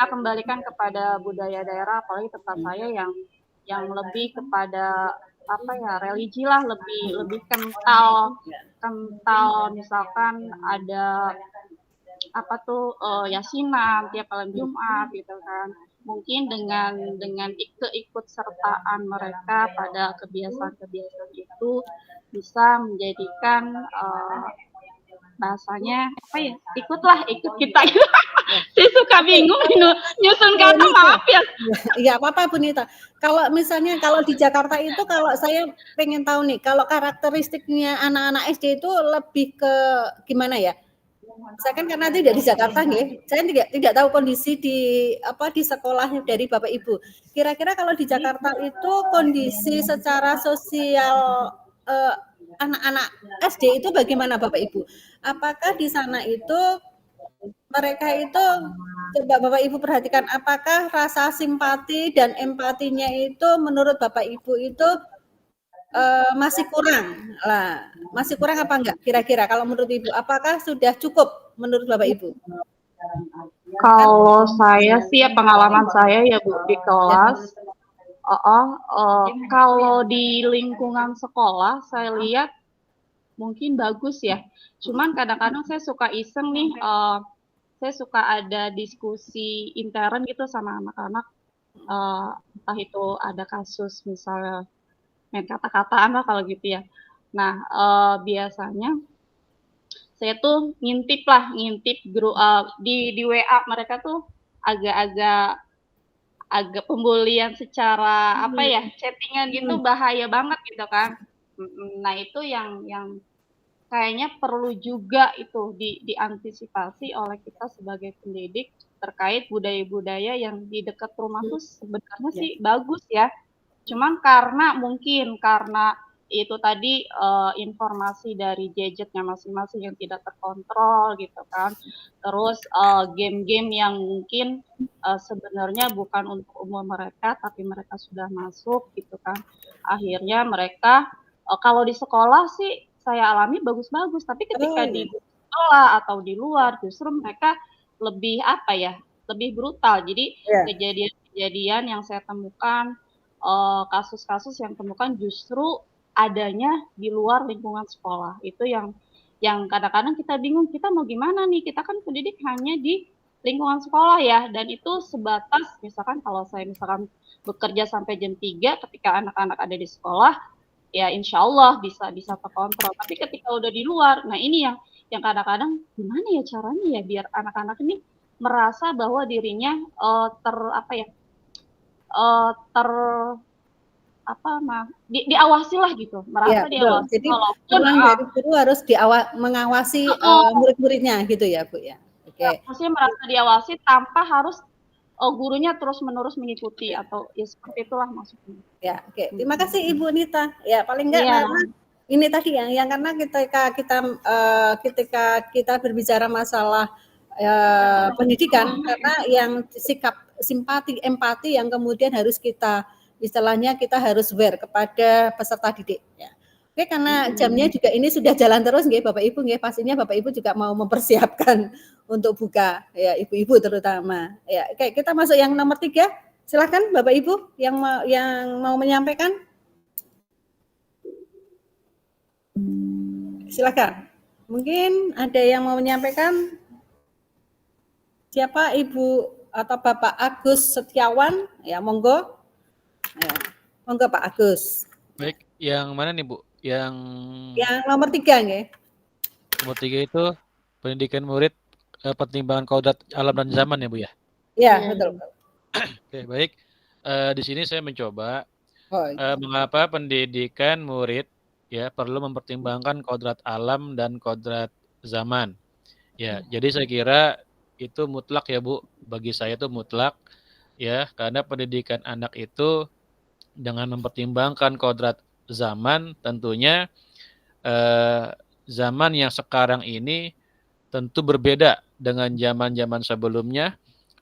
kembalikan kepada budaya daerah, apalagi tempat saya yang lebih kepada apa ya, religi lah, lebih kental misalkan ada apa tuh yasinan tiap malam Jumat gitu kan. Mungkin dengan keikut sertaan mereka pada kebiasaan-kebiasaan itu bisa menjadikan bahasanya apa ya, ikut kita. Saya suka bingung nyusun kata, maaf ya. Iya apa-apa Bu Nita. Kalau misalnya kalau di Jakarta itu, kalau saya pengen tahu nih, kalau karakteristiknya anak-anak SD itu lebih ke gimana ya? Saya kan karena tidak di Jakarta nih, saya tidak tahu kondisi di sekolah dari Bapak Ibu. Kira-kira kalau di Jakarta itu kondisi secara sosial anak-anak SD itu bagaimana Bapak Ibu? Apakah di sana itu mereka itu, coba Bapak Ibu perhatikan, apakah rasa simpati dan empatinya itu menurut Bapak Ibu itu masih kurang lah, masih kurang apa enggak kira-kira kalau menurut Ibu, apakah sudah cukup menurut Bapak Ibu? Kalau saya sih ya, pengalaman saya ya Bu di kelas, kalau di lingkungan sekolah saya lihat mungkin bagus ya, cuman kadang-kadang saya suka iseng nih, saya suka ada diskusi intern gitu sama anak-anak, entah itu ada kasus misalnya main kata-kataan lah kalau gitu ya. Nah, biasanya saya tuh ngintip grup di WA mereka tuh agak pembulian secara apa ya, chattingan gitu bahaya banget gitu kan. Nah itu yang kayaknya perlu juga itu diantisipasi oleh kita sebagai pendidik terkait budaya-budaya yang di dekat rumah tuh sebenarnya sih bagus ya. Cuman karena itu tadi informasi dari gadgetnya masing-masing yang tidak terkontrol gitu kan. Terus game-game yang mungkin sebenarnya bukan untuk umur mereka tapi mereka sudah masuk gitu kan. Akhirnya mereka kalau di sekolah sih saya alami bagus-bagus, tapi ketika di sekolah atau di luar justru mereka lebih apa ya, lebih brutal. Jadi kejadian-kejadian yang saya temukan, kasus-kasus yang temukan justru adanya di luar lingkungan sekolah. Itu yang kadang-kadang kita bingung, kita mau gimana nih, kita kan pendidik hanya di lingkungan sekolah ya, dan itu sebatas misalkan kalau saya misalkan bekerja sampai jam 3 ketika anak-anak ada di sekolah, ya insya Allah bisa terkontrol. Tapi ketika udah di luar, nah ini yang kadang-kadang gimana ya caranya ya biar anak-anak ini merasa bahwa dirinya diawasi lah gitu, merasa diawasi. Jadi dari guru harus mengawasi murid-muridnya gitu ya Bu ya. Oke. Maksudnya merasa diawasi tanpa harus gurunya terus-menerus mengikuti atau ya seperti itulah maksudnya. Ya, oke. Terima kasih Ibu Nita. Ya, paling enggak karena ini tadi yang karena ketika kita berbicara masalah pendidikan, karena yang sikap simpati, empati yang kemudian harus kita istilahnya kita harus aware kepada peserta didik ya. Oke, karena jamnya juga ini sudah jalan terus nggih Bapak Ibu nggih, pastinya Bapak Ibu juga mau mempersiapkan untuk buka ya, ibu-ibu terutama. Ya, oke, kita masuk yang nomor 3. Silakan Bapak Ibu yang mau menyampaikan. Silakan. Mungkin ada yang mau menyampaikan. Siapa Ibu atau Bapak Agus Setiawan? Ya, monggo. Ya, monggo Pak Agus. Baik, yang mana nih Bu? Yang nomor 3 nggih. Nomor 3 itu pendidikan murid, pertimbangan kodrat alam dan zaman ya Bu ya? Iya, betul. Oke, baik. Di sini saya mencoba mengapa pendidikan murid ya perlu mempertimbangkan kodrat alam dan kodrat zaman. Ya, jadi saya kira itu mutlak ya Bu, bagi saya itu mutlak ya, karena pendidikan anak itu dengan mempertimbangkan kodrat zaman tentunya zaman yang sekarang ini tentu berbeda dengan zaman-zaman sebelumnya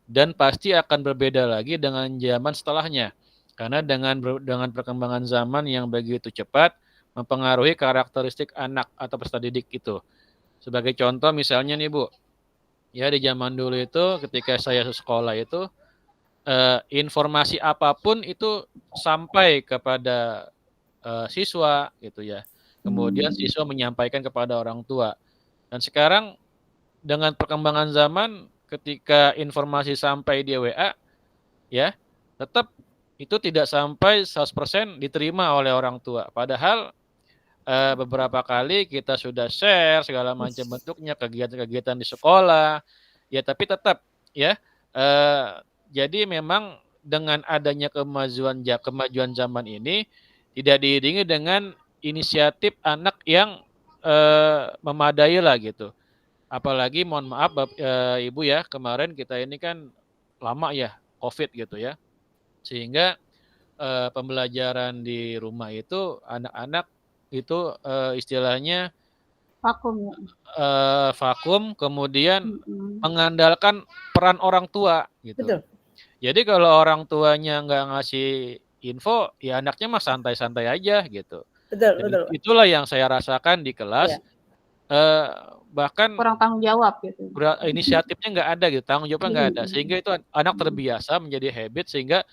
dan pasti akan berbeda lagi dengan zaman setelahnya. Karena dengan perkembangan zaman yang begitu cepat mempengaruhi karakteristik anak atau peserta didik itu. Sebagai contoh misalnya nih Bu, ya di zaman dulu itu ketika saya sekolah itu informasi apapun itu sampai kepada siswa gitu ya. Kemudian siswa menyampaikan kepada orang tua. Dan sekarang dengan perkembangan zaman ketika informasi sampai di WA ya, tetap itu tidak sampai 100% diterima oleh orang tua. Padahal beberapa kali kita sudah share segala macam bentuknya kegiatan-kegiatan di sekolah. Ya, tapi tetap ya jadi memang dengan adanya kemajuan zaman ini tidak diiringi dengan inisiatif anak yang memadai lah gitu. Apalagi mohon maaf Ibu ya, kemarin kita ini kan lama ya COVID gitu ya. Sehingga pembelajaran di rumah itu anak-anak itu istilahnya vakum kemudian mengandalkan peran orang tua gitu. Betul. Jadi kalau orang tuanya nggak ngasih info, ya anaknya mah santai-santai aja gitu. Betul. Itulah yang saya rasakan di kelas. Bahkan kurang tanggung jawab gitu. Inisiatifnya nggak ada gitu, tanggung jawabnya nggak ada. Sehingga itu anak terbiasa menjadi habit sehingga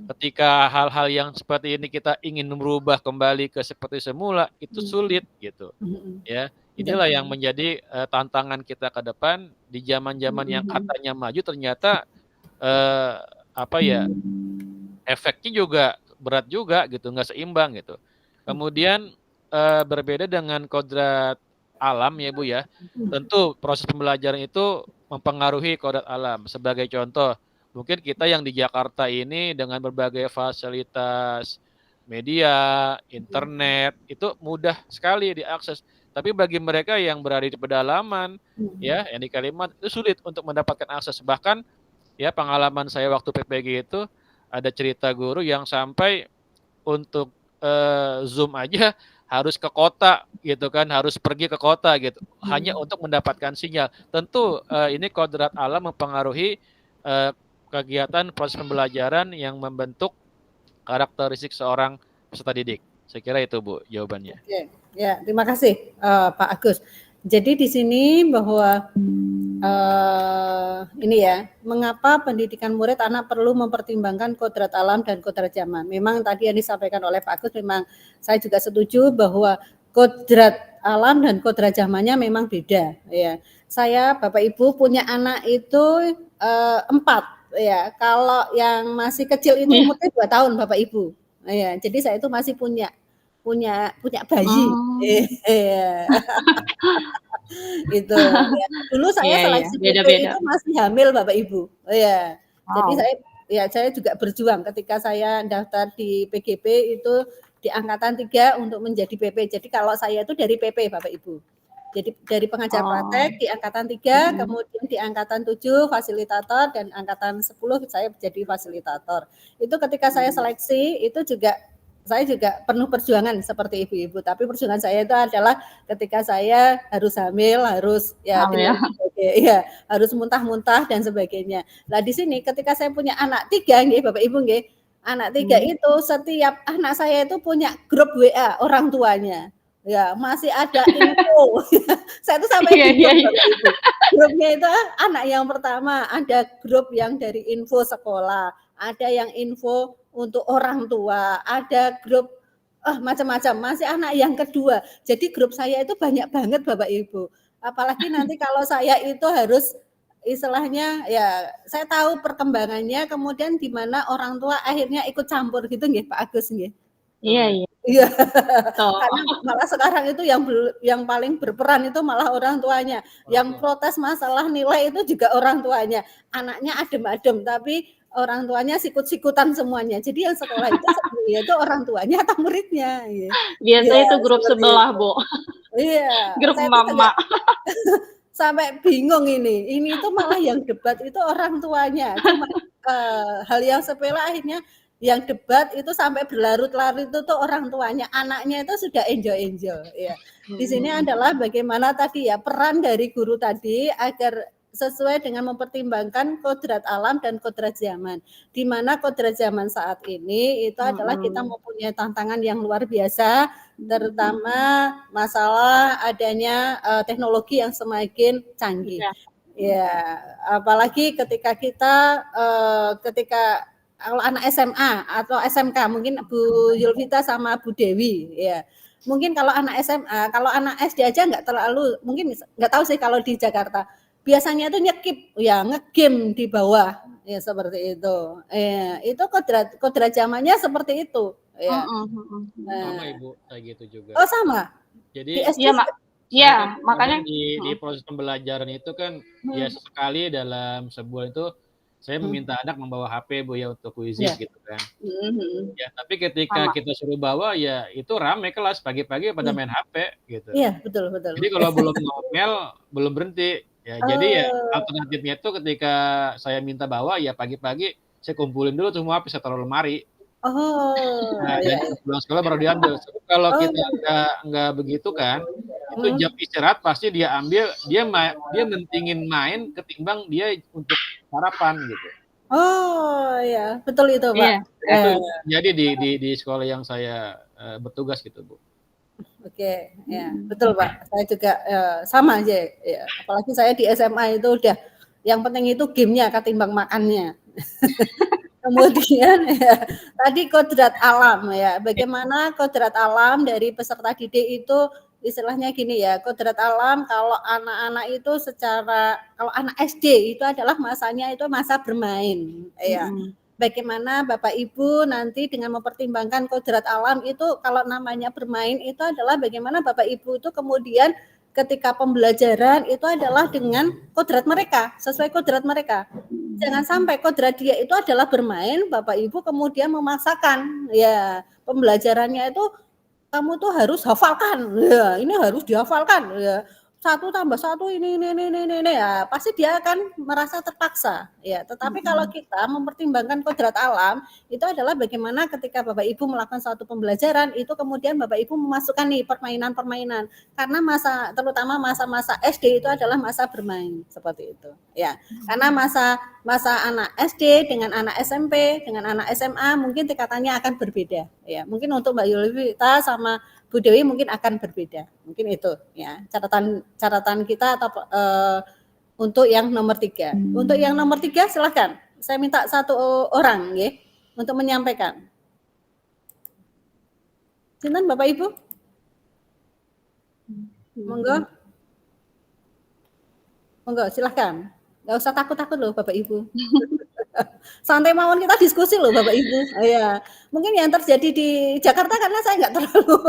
ketika hal-hal yang seperti ini kita ingin merubah kembali ke seperti semula itu sulit gitu. Ya, inilah yang menjadi tantangan kita ke depan di zaman-zaman yang katanya maju ternyata efeknya juga berat juga gitu, nggak seimbang gitu. Kemudian berbeda dengan kodrat alam ya Bu ya. Tentu proses pembelajaran itu mempengaruhi kodrat alam. Sebagai contoh, mungkin kita yang di Jakarta ini dengan berbagai fasilitas media, internet itu mudah sekali diakses. Tapi bagi mereka yang berada di pedalaman ya, yang di Kalimantan itu sulit untuk mendapatkan akses. Bahkan ya pengalaman saya waktu PPG itu ada cerita guru yang sampai untuk Zoom aja harus ke kota gitu kan, harus pergi ke kota gitu, hanya untuk mendapatkan sinyal. Tentu ini kodrat alam mempengaruhi kegiatan proses pembelajaran yang membentuk karakteristik seorang peserta didik. Saya kira itu Bu jawabannya. Oke. Ya, terima kasih Pak Agus. Jadi di sini bahwa ini ya, mengapa pendidikan murid anak perlu mempertimbangkan kodrat alam dan kodrat zaman. Memang tadi yang disampaikan oleh Pak Agus, memang saya juga setuju bahwa kodrat alam dan kodrat zamannya memang beda. Ya, saya Bapak Ibu punya anak itu 4. Ya, kalau yang masih kecil itu umurnya 2 tahun Bapak Ibu. Ya, jadi saya itu masih punya bayi. Itu ya. Dulu saya seleksi PP itu masih hamil Bapak Ibu. Ya. Jadi saya juga berjuang ketika saya daftar di PGP itu di angkatan 3 untuk menjadi PP. Jadi kalau saya itu dari PP Bapak Ibu. Jadi dari pengajar praktek di angkatan 3, kemudian di angkatan 7 fasilitator dan angkatan 10 saya jadi fasilitator. Itu ketika saya seleksi itu saya juga penuh perjuangan seperti ibu-ibu, tapi perjuangan saya itu adalah ketika saya harus hamil, harus harus muntah-muntah dan sebagainya. Nah, di sini ketika saya punya anak 3 nggih Bapak Ibu nggih. Anak 3 itu setiap anak saya itu punya grup WA orang tuanya. Ya, masih ada info. Saya tuh sampai grupnya itu anak yang pertama ada grup yang dari info sekolah, ada yang info untuk orang tua, ada grup macam-macam, masih anak yang kedua. Jadi grup saya itu banyak banget Bapak Ibu. Apalagi nanti kalau saya itu harus istilahnya ya saya tahu perkembangannya, kemudian di mana orang tua akhirnya ikut campur gitu nggih Pak Agus nggih. Iya. Karena malah sekarang itu yang paling berperan itu malah orang tuanya. Yang protes masalah nilai itu juga orang tuanya. Anaknya adem-adem tapi orang tuanya sikut-sikutan semuanya. Jadi yang sekolah itu sebenarnya itu orang tuanya atau muridnya. Ya. Biasanya Ya, itu grup sebelah, itu. Bu. Iya. Grup Saya mama. sampai bingung ini. Ini itu malah yang debat itu orang tuanya. Cuma hal yang sepele akhirnya yang debat itu sampai berlarut-larut itu tuh orang tuanya, anaknya itu sudah enjoy ya. Di sini adalah bagaimana tadi ya peran dari guru tadi agar sesuai dengan mempertimbangkan kodrat alam dan kodrat zaman. Di mana kodrat zaman saat ini itu adalah kita mempunyai tantangan yang luar biasa, terutama masalah adanya teknologi yang semakin canggih. Ya, apalagi ketika kita kalau anak SMA atau SMK mungkin Bu Yulvita sama Bu Dewi ya. Mungkin kalau anak SMA, kalau anak SD aja nggak terlalu, mungkin nggak tahu sih kalau di Jakarta. Biasanya itu nyekip ya, ngegame di bawah ya seperti itu. Itu kodrat zamannya seperti itu ya. Sama Ibu kayak gitu juga. Oh sama. Jadi iya, makanya di proses pembelajaran itu kan ya sekali dalam sebulan itu saya meminta anak membawa HP Bu ya untuk kuisis gitu kan. Ya, tapi ketika kita suruh bawa ya itu rame kelas pagi-pagi pada main HP gitu. Iya, betul. Jadi kalau belum ngomel belum berhenti. Ya, jadi ya alternatifnya itu ketika saya minta bawa ya pagi-pagi saya kumpulin dulu semua HP saya taruh lemari. Nah, dan pulang sekolah baru diambil. Kalau kita nggak begitu kan, itu jam istirahat pasti dia ambil, dia mentingin main ketimbang dia untuk sarapan gitu. Oh ya, betul itu Pak. Itu jadi di sekolah yang saya bertugas gitu Bu. Oke, ya betul Pak. Saya juga sama aja. Ya. Apalagi saya di SMA itu udah yang penting itu gamenya ketimbang makannya. Kemudian ya, tadi kodrat alam ya, bagaimana kodrat alam dari peserta didik itu istilahnya gini ya, kodrat alam kalau anak-anak itu kalau anak SD itu adalah masanya itu masa bermain ya. Bagaimana Bapak Ibu nanti dengan mempertimbangkan kodrat alam itu kalau namanya bermain itu adalah bagaimana Bapak Ibu itu kemudian ketika pembelajaran itu adalah dengan kodrat mereka, sesuai kodrat mereka. Jangan sampai kodrat dia itu adalah bermain, Bapak Ibu kemudian memaksakan. Ya, pembelajarannya itu kamu tuh harus hafalkan. Ya, ini harus dihafalkan. Ya. 1 tambah 1 ini ya, pasti dia akan merasa terpaksa ya. Tetapi kalau kita mempertimbangkan kodrat alam itu adalah bagaimana ketika Bapak Ibu melakukan suatu pembelajaran itu kemudian Bapak Ibu memasukkan nih permainan-permainan karena terutama masa-masa SD itu adalah masa bermain seperti itu ya. Karena masa anak SD dengan anak SMP dengan anak SMA mungkin tingkatannya akan berbeda ya. Mungkin untuk Mbak Yulvita sama Bu Dewi mungkin akan berbeda, mungkin itu ya catatan kita atau untuk yang nomor 3. Untuk yang nomor 3 silakan, saya minta 1 orang ya untuk menyampaikan. Sinten Bapak Ibu? Monggo silakan. Nggak usah takut-takut loh Bapak Ibu. Santai mawon kita diskusi loh Bapak Ibu. Ya, mungkin yang terjadi di Jakarta karena saya nggak terlalu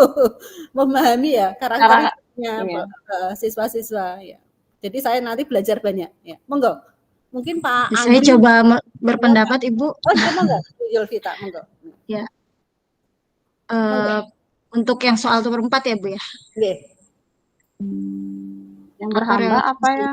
memahami ya karakteristiknya siswa-siswa ya. Jadi saya nanti belajar banyak ya. Monggo. Mungkin Pak Saya coba berpendapat Ibu. Oh, monggo. Yulvita, monggo. Ya. Untuk yang soal nomor 4 ya Bu ya. Nggih. Yang berhamba apa ya?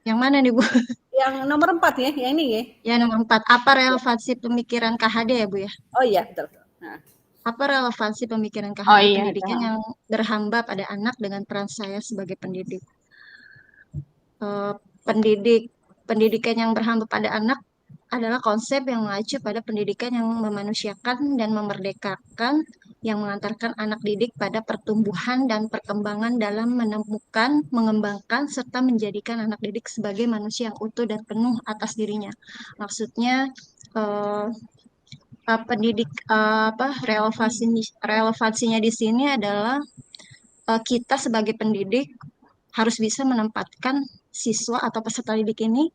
Yang mana nih Bu? Yang nomor 4 ya, yang ini ya. Ya nomor 4, apa relevansi pemikiran KHD ya Bu ya? Oh iya, betul. Nah. Apa relevansi pemikiran KHD pendidikan yang berhamba pada anak dengan peran saya sebagai pendidik? Pendidikan yang berhamba pada anak adalah konsep yang mengacu pada pendidikan yang memanusiakan dan memerdekakan, yang mengantarkan anak didik pada pertumbuhan dan perkembangan dalam menemukan, mengembangkan, serta menjadikan anak didik sebagai manusia yang utuh dan penuh atas dirinya. Maksudnya relevansinya di sini adalah kita sebagai pendidik harus bisa menempatkan siswa atau peserta didik ini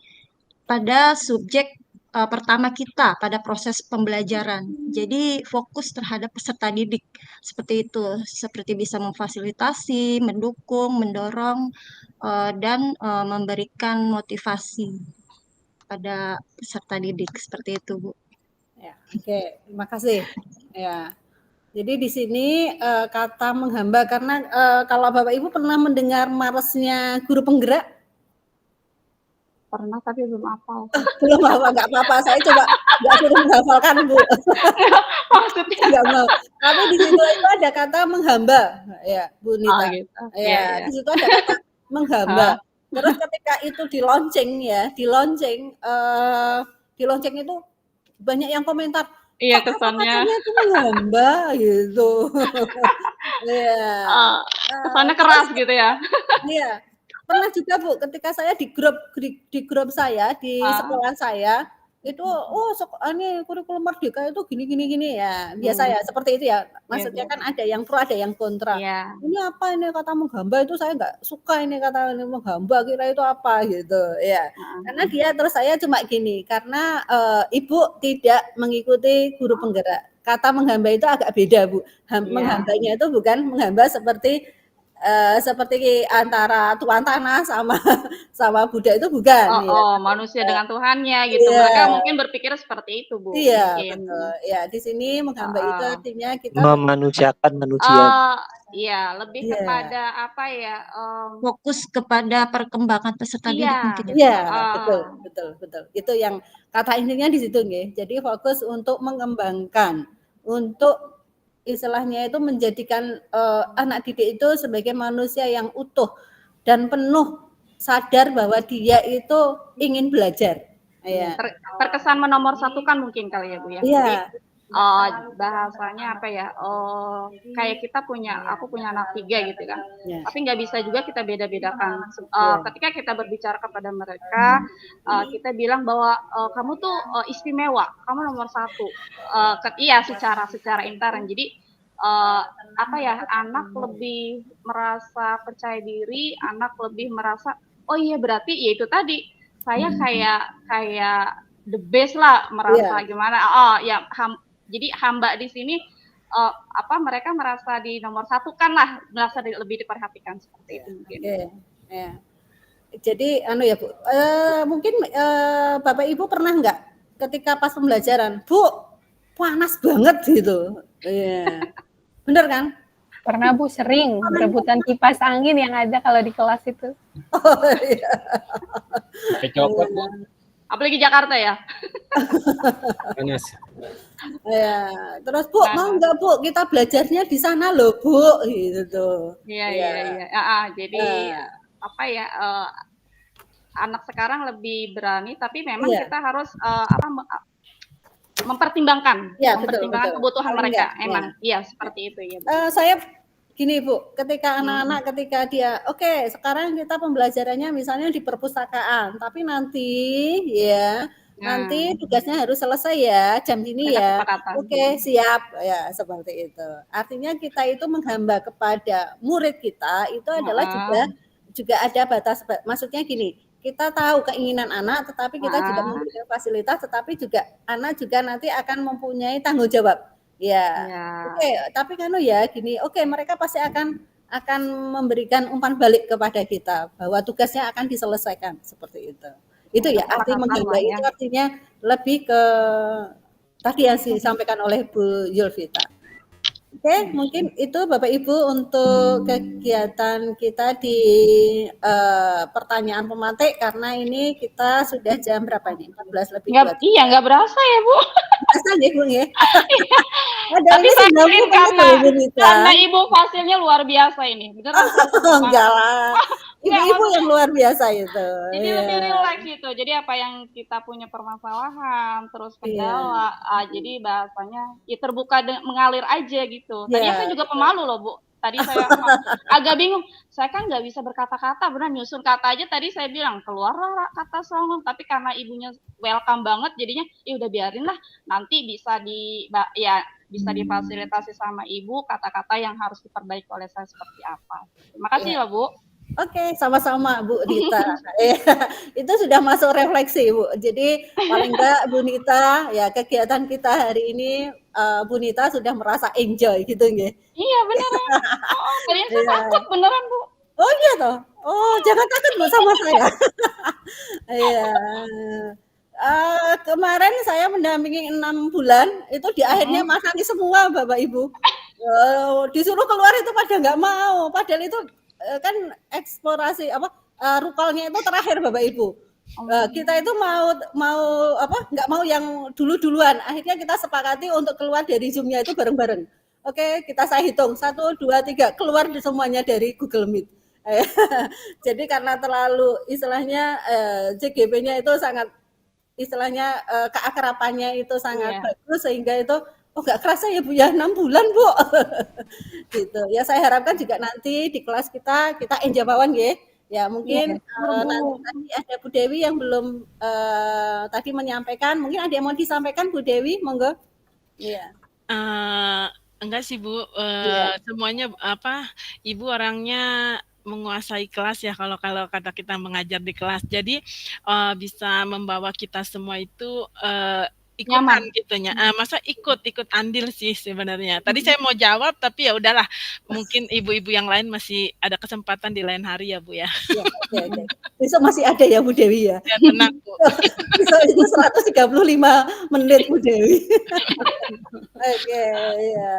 pada subjek pertama kita pada proses pembelajaran. Jadi fokus terhadap peserta didik seperti itu, seperti bisa memfasilitasi, mendukung, mendorong, dan memberikan motivasi. kepada peserta didik seperti itu, Bu. Ya, oke, terima kasih. Ya. Jadi di sini kata menghamba karena kalau Bapak Ibu pernah mendengar maresnya guru penggerak? Pernah tapi belum hafal. Belum hafal, nggak apa-apa. Saya coba nggak suruh menghafalkan, Bu. Maksudnya nggak mau. Tapi di situ itu ada kata menghamba, ya, Bu Nita. gitu. Ya, di situ ada kata menghamba. Terus ketika itu dilonceng itu banyak yang komentar. Iya, kesannya. Katanya itu menghamba gitu. Iya. Kesannya keras gitu ya. Iya. Pernah juga, Bu, ketika saya di grup saya di sekolah saya itu ini kurikulum merdeka itu gini ya. Biasa ya seperti itu ya. Maksudnya kan ada yang pro ada yang kontra. Ini apa ini kata menghamba itu saya nggak suka ini kata ini menghamba kira itu apa gitu ya. Karena dia terus saya cuma gini karena Ibu tidak mengikuti guru penggerak. Kata menghamba itu agak beda, Bu. Menghambanya itu bukan menghamba seperti antara Tuan Tanah sama Buddha itu bukan. Manusia dengan Tuhannya gitu. Mereka mungkin berpikir seperti itu, Bu. Iya, betul. Ya, di sini menghamba itu artinya kita memanusiakan manusia. Iya, lebih kepada apa ya? Fokus kepada perkembangan peserta didik mungkin. Iya, betul. Itu yang kata intinya di situ nggih. Jadi fokus untuk mengembangkan, untuk istilahnya itu menjadikan anak didik itu sebagai manusia yang utuh dan penuh sadar bahwa dia itu ingin belajar. Ya. Terkesan menomorsatukan mungkin kali ya, Bu ya. Iya. Bahasanya apa ya? Kayak aku punya anak 3 gitu kan. Tapi nggak bisa juga kita beda-bedakan. Ketika kita berbicara kepada mereka, kita bilang bahwa kamu tuh istimewa, kamu nomor 1. Iya, secara intern. Jadi anak lebih merasa percaya diri, anak lebih merasa oh iya berarti ya itu tadi saya kayak the best lah, merasa gimana. Jadi hamba di sini mereka merasa di nomor 1 kan lah, merasa lebih diperhatikan seperti itu mungkin. Jadi ya Bu, mungkin Bapak Ibu pernah nggak ketika pas pembelajaran, Bu, panas banget gitu. Iya. Bener kan? Pernah, Bu, sering berebutan kipas angin yang ada kalau di kelas itu. Oh iya. Kecopot, Bu. Apalagi Jakarta ya. Panas. Ya, terus Bu, mau nggak Bu kita belajarnya di sana loh, Bu, gitu. Iya. Jadi anak sekarang lebih berani, tapi memang kita harus mempertimbangkan kebutuhan mereka. Emang seperti itu ya, Bu. Saya gini, Bu, ketika anak-anak ketika dia sekarang kita pembelajarannya misalnya di perpustakaan, tapi nanti nanti tugasnya harus selesai ya jam ini ya. Oke, siap ya, seperti itu. Artinya kita itu menghamba kepada murid kita itu adalah juga ada batas, maksudnya gini, kita tahu keinginan anak, tetapi kita juga memberikan fasilitas, tetapi juga anak juga nanti akan mempunyai tanggung jawab. Tapi kan gini, mereka pasti akan memberikan umpan balik kepada kita bahwa tugasnya akan diselesaikan seperti itu. Itu ya arti menghamba itu artinya lebih ke tadi yang disampaikan oleh Bu Yulvita. Mungkin itu Bapak Ibu untuk kegiatan kita di pertanyaan pemantik, karena ini kita sudah jam berapa ini? 14 lebih 2. Iya, nggak berasa ya, Bu. Berasa nggih, Bu ya. Tapi karena Ibu fasilnya luar biasa ini. Beneran. Enggak lah. Ibu-ibu yang luar biasa itu. Jadi lebih rileks gitu. Jadi apa yang kita punya permasalahan, terus kendala, jadi bahasanya terbuka mengalir aja gitu. Tadinya saya juga pemalu loh, Bu. Tadi saya agak bingung. Saya kan nggak bisa berkata-kata, benar nyusun kata aja. Tadi saya bilang keluarlah kata songong, tapi karena ibunya welcome banget, jadinya udah biarin lah. Nanti bisa difasilitasi sama ibu kata-kata yang harus diperbaiki oleh saya seperti apa. Terima kasih ya, Bu. Oke, sama-sama Bu Nita. Itu sudah masuk refleksi, Bu. Jadi paling enggak Bu Nita, ya kegiatan kita hari ini Bu Nita sudah merasa enjoy gitu nggih. Iya, beneran. Kalian saya takut beneran, Bu. Oh iya toh. Oh, jangan takut Bu sama saya. Iya. Kemarin saya mendampingi 6 bulan, itu di akhirnya masani semua Bapak Ibu. Disuruh keluar itu pada nggak mau, padahal itu kan eksplorasi rukolnya itu terakhir Bapak Ibu. Kita itu nggak mau yang duluan. Akhirnya kita sepakati untuk keluar dari Zoom-nya itu bareng-bareng. Oke, saya hitung 1, 2, 3 keluar semuanya dari Google Meet. Jadi karena terlalu istilahnya CGP-nya itu sangat istilahnya keakrabannya itu sangat bagus sehingga itu nggak kerasa ya Bu ya 6 bulan Bu. Gitu. Ya saya harapkan juga nanti di kelas kita enjabawan ya. Ya mungkin nanti ada Bu Dewi yang belum tadi menyampaikan, mungkin ada yang mau disampaikan Bu Dewi, monggo. Iya. Enggak sih Bu, semuanya Ibu orangnya menguasai kelas ya kalau kata kita mengajar di kelas. Jadi bisa membawa kita semua itu ikutan gitunya. Masa ikut andil sih sebenarnya. Tadi saya mau jawab tapi ya udahlah. Mungkin ibu-ibu yang lain masih ada kesempatan di lain hari ya Bu ya. Oke. Besok masih ada ya Bu Dewi ya. Ya tenang Bu. Besok itu 135 menit Bu Dewi. Oke, ya.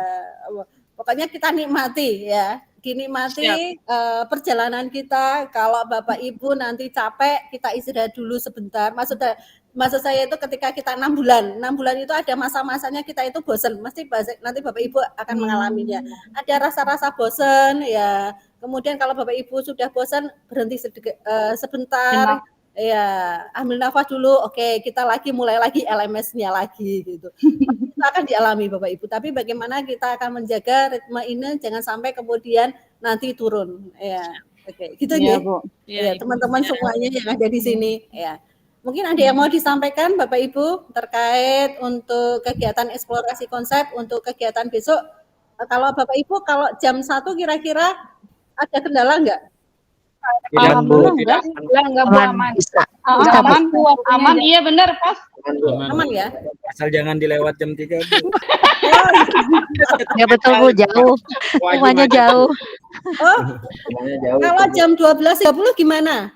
Pokoknya kita nikmati ya. Dinikmati perjalanan kita. Kalau Bapak Ibu nanti capek, kita istirahat dulu sebentar. Maksud saya itu ketika kita 6 bulan itu ada masa-masanya kita itu bosan. Nanti Bapak Ibu akan mengalaminya. Ada rasa-rasa bosan ya. Kemudian kalau Bapak Ibu sudah bosan, berhenti sebentar. Ya, ambil nafas dulu. Oke, kita mulai lagi LMS-nya lagi gitu. Itu akan dialami Bapak Ibu. Tapi bagaimana kita akan menjaga ritme ini jangan sampai kemudian nanti turun. Ya, oke. Gitu ya, Bu. Ya, teman-teman semuanya yang ada di sini. Ya. Mungkin ada yang mau disampaikan Bapak Ibu terkait untuk kegiatan eksplorasi konsep untuk kegiatan besok. Kalau Bapak Ibu kalau jam 1 kira-kira ada kendala enggak? Alhamdulillah enggak Bu, aman. Aman, iya benar pas. Aman ya. Asal jangan dilewat jam 3 Bu. Ya betul Bu, jauh. Rumahnya jauh. Kalau jam 12.30 gimana?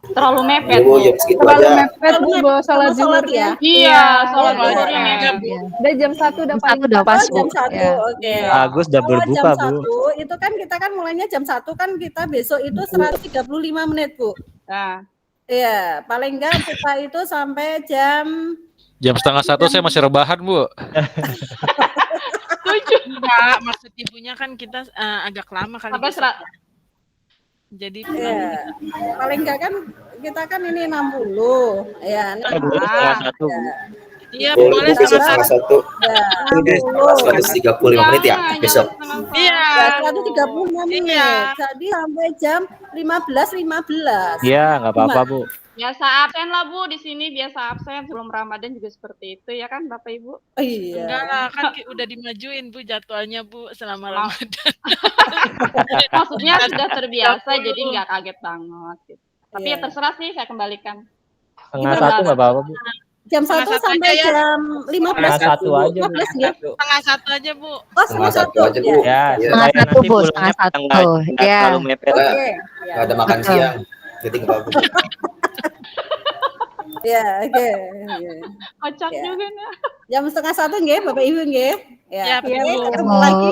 Terlalu mepet. Terlalu mepet Bu, sholat zuhur ya. Iya, sholat zuhurnya mepet. Udah jam 1 udah paling pas Jam Bu. 1, oke. Agus udah berbuka jam Bu. 1 itu kan kita mulainya jam 1 kan kita besok itu 135 menit Bu. Nah. Iya, paling enggak kita itu sampai jam 1:30 saya masih rebahan Bu. Enggak, maksud ibunya kan kita agak lama kali. Jadi paling enggak kan kita ini 60 ya. Setengah 1 Bu. Iya, boleh setengah 1. Ya, 135 menit ya besok. Iya. 135 menit. Jadi sampai jam 15.15. Iya, enggak apa-apa Bu. Biasa absen lah Bu di sini, biasa absen sebelum Ramadan juga seperti itu ya kan Bapak Ibu? Iya. Enggak lah, kan udah dimajuin Bu jadwalnya Bu selama Ramadan. Maksudnya sudah terbiasa jadi nggak kaget banget gitu. Tapi ya terserah sih, saya kembalikan. Setengah 1 enggak apa-apa Bu. Jam 1 sampai jam 15. Setengah 1 aja Bu. Setengah 1 aja Bu. Oh, setengah 1 aja Bu. Ya, Setengah 1 Bu, setengah 1. Ya. Kalau mepet. Nggak ada makan siang. Jadi nggak bagus. Ya, oke. Kocak juga nih. Jam 1:30 nggih, Bapak Ibu nggih. Ya, Oke, ketemu lagi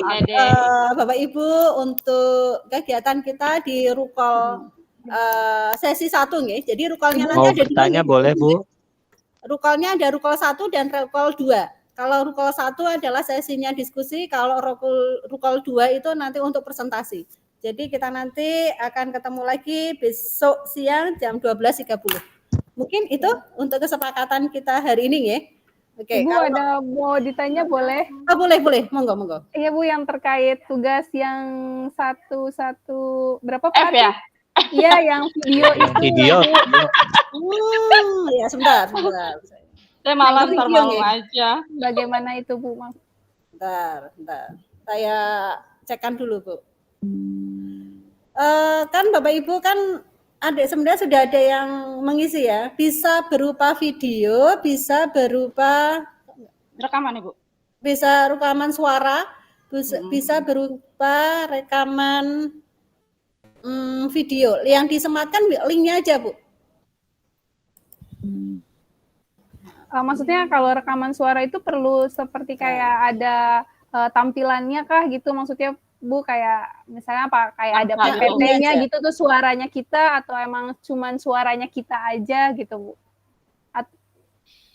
Bapak Ibu untuk kegiatan kita di Rukol sesi 1 nggih. Jadi rukolnya nanti ada bertanya boleh Bu. Rukolnya ada Rukol 1 dan Rukol 2. Kalau Rukol 1 adalah sesinya diskusi, kalau Rukol 2 itu nanti untuk presentasi. Jadi kita nanti akan ketemu lagi besok siang jam 12.30. Mungkin itu untuk kesepakatan kita hari ini ya. Oke, Ibu ada mau ditanya boleh? Oh, boleh, monggo. Iya Bu, yang terkait tugas yang satu berapa F ya? Iya, yang video itu. Video. Ya, sebentar. Saya malam aja. Bagaimana itu Bu? Bentar. Saya cekkan dulu Bu. Kan Bapak Ibu kan sebenarnya sudah ada yang mengisi ya. Bisa berupa video, bisa berupa rekaman Ibu. Bisa rekaman suara, bisa berupa rekaman video. Yang disematkan linknya aja Bu. maksudnya kalau rekaman suara itu perlu seperti kayak ada tampilannya kah gitu, maksudnya Bu, kayak misalnya apa, kayak ada PPT-nya gitu tuh suaranya kita, atau emang cuman suaranya kita aja gitu Bu?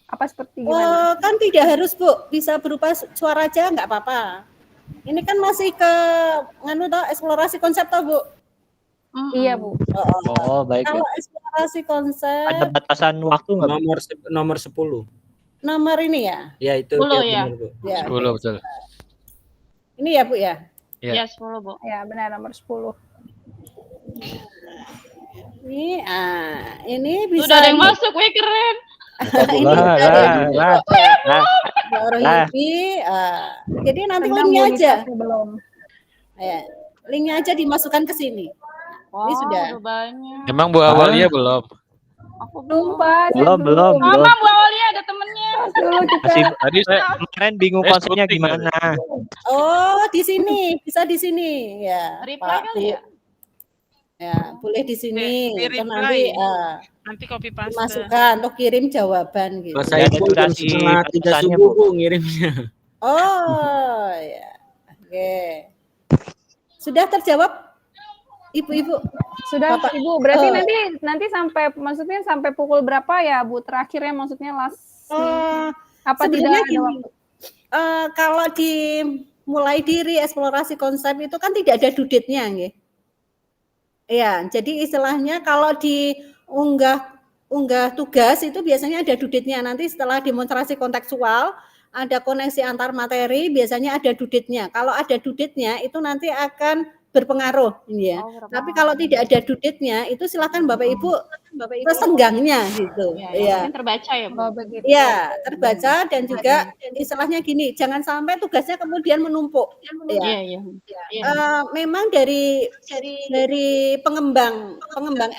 Apa seperti gimana? Kan tidak harus Bu, bisa berupa suara aja nggak apa-apa. Ini kan masih ke eksplorasi konsep toh Bu? Iya Bu. Oh baik. Kalau eksplorasi konsep. Ada batasan waktu nggak? Nomor 10. Nomor ini ya? Ya itu 10 ya. Benar, Bu. Ya. 10 betul. Ini ya Bu ya? Ya 10 Bu. Ya benar, nomor 10. Ini bisa. Udah ada yang masuk, wih keren. Ini jadi nanti linknya aja. Ya, linknya aja dimasukkan ke sini. Ini sudah. Banyak. Emang Bu Awalia belum? Aku belum, Pak. Belum. Mama Bu Awalia ada temennya. Masih, tadi saya kemarin bingung konsepnya gimana. Oh, di sini, bisa di sini ya. Reply kali ya? Ya, boleh di sini. Di nanti copy paste. Masukkan untuk kirim jawaban gitu. Saya pun jam 2:30 subuh Bu ngirimnya. Oh, ya. Oke. Sudah terjawab? Ibu-ibu. Sudah Bapak. Ibu, berarti nanti sampai, maksudnya sampai pukul berapa ya Bu? Terakhirnya maksudnya apa sebenarnya tidak ada waktu? Kalau dimulai diri eksplorasi konsep itu kan tidak ada due date-nya nggih. Iya, jadi istilahnya kalau diunggah tugas itu biasanya ada due date-nya. Nanti setelah demonstrasi kontekstual, ada koneksi antar materi, biasanya ada due date-nya. Kalau ada due date-nya itu nanti akan berpengaruh ya. Tapi kalau tidak ada due date-nya itu silakan Bapak Ibu sesenggangnya gitu. Ya. Mungkin terbaca ya Bu. Iya, terbaca dan juga istilahnya gini, jangan sampai tugasnya kemudian menumpuk. Iya. Memang dari pengembang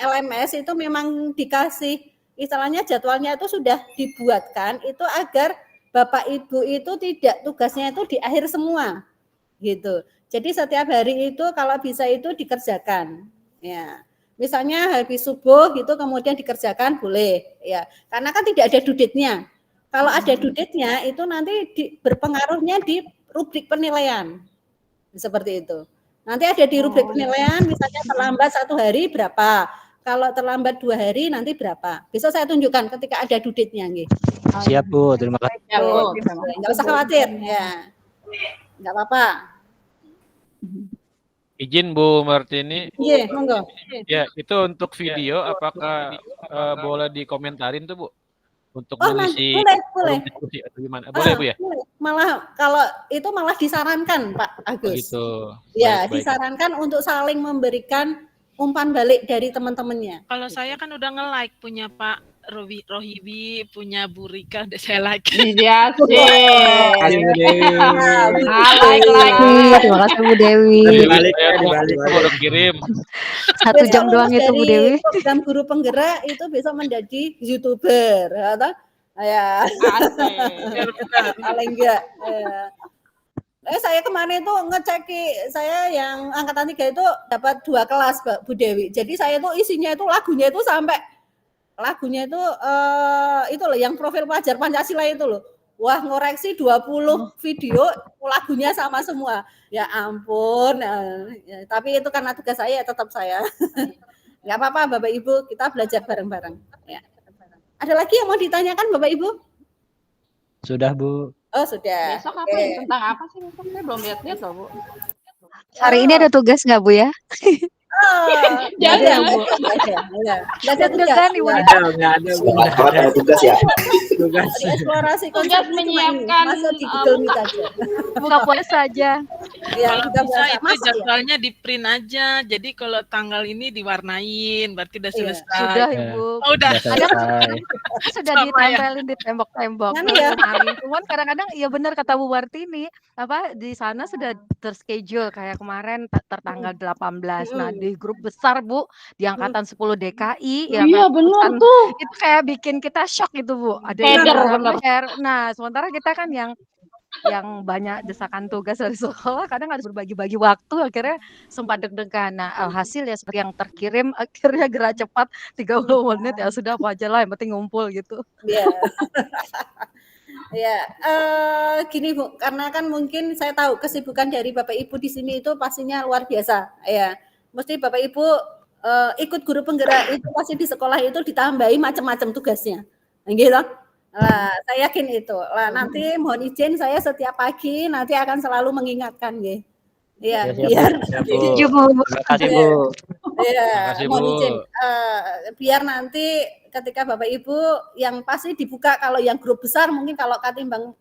LMS itu memang dikasih istilahnya jadwalnya itu sudah dibuatkan itu agar Bapak Ibu itu tidak tugasnya itu di akhir semua gitu. Jadi setiap hari itu kalau bisa itu dikerjakan. Ya. Misalnya habis subuh gitu kemudian dikerjakan boleh ya. Karena kan tidak ada due date-nya. Kalau ada due date-nya itu nanti berpengaruhnya di rubrik penilaian. Seperti itu. Nanti ada di rubrik penilaian misalnya terlambat 1 hari berapa. Kalau terlambat 2 hari nanti berapa. Bisa saya tunjukkan ketika ada due date-nya nggih. Siap Bu, terima kasih. Ya, Bu. Enggak usah khawatir ya. Enggak apa-apa. Izin Bu Martini. Iya, monggo. Ya, itu untuk video apakah boleh dikomentarin tuh Bu? Untuk mengisi boleh. diskusi atau gimana? Boleh Bu ya? Malah kalau itu malah disarankan Pak Agus. Gitu. Ya, Baik. disarankan untuk saling memberikan umpan balik dari teman-temannya. Kalau saya kan udah nge-like punya Pak Rohibi, punya Bu Rika, udah saya like. Iya sih. Terima kasih Bu Dewi. Dibalik. Udah kirim. 1 jam doang itu Bu Dewi. Program guru penggerak itu bisa menjadi YouTuber, atau ya. Paling enggak. Saya kemarin itu ngeceki, saya yang angkatan 3 itu dapat 2 kelas Bu Dewi. Jadi saya itu isinya itu lagunya itu sampai itu loh yang profil pelajar Pancasila itu loh. Wah, ngoreksi 20 video lagunya sama semua. Ya ampun. Ya, tapi itu karena tugas saya tetap saya. Enggak apa-apa Bapak Ibu, kita belajar bareng-bareng ya. Ada lagi yang mau ditanyakan Bapak Ibu? Sudah Bu. Oh, sudah. Besok apa ya? Tentang apa sih? Saya belum lihat-lihat loh Bu. Hari ini ada tugas nggak Bu ya? Jangan Bu. Enggak ada tugas. Enggak ada tugas ya. Tugas Eksplorasi Tugas menyiapkan masuk di Google Meet aja. Buka puasa aja. Ya, Kalau buka bisa puasa. itu Masa ya? jadwalnya di print aja. Jadi kalau tanggal ini diwarnain, berarti udah selesai. Sudah Ibu. Oh, udah. Kadang sudah Sama ya. ditempelin di tembok-tembok. Kan ya. Cuman kadang-kadang iya benar kata Bu Martini, apa di sana sudah terschedule kayak kemarin tertanggal 18. Nah, di grup besar Bu, di angkatan 10 DKI yang Iya benar angkatan tuh. itu kayak bikin kita shock itu Bu. Ada yang Header, nggak bener. share. Nah, sementara kita kan yang yang banyak desakan tugas dari sekolah, kadang harus berbagi-bagi waktu, akhirnya sempat deg-degan. Nah, alhasil ya seperti yang terkirim, akhirnya gerak cepat 30 menit, ya sudah apa aja lah, yang penting ngumpul gitu. Iya. Ya, gini Bu, karena kan mungkin saya tahu kesibukan dari Bapak Ibu di sini itu pastinya luar biasa, ya. Mesti Bapak Ibu ikut guru penggerak itu pasti di sekolah itu ditambahi macam-macam tugasnya, gitu. Nah, saya yakin itu. Nah, nanti mohon izin saya setiap pagi nanti akan selalu mengingatkan, nggih. Iya, biar nanti. Terima kasih Bu. Iya, kasih, mohon Bu. izin. Biar nanti ketika Bapak Ibu yang pasti dibuka, kalau yang grup besar mungkin kalau ketimbang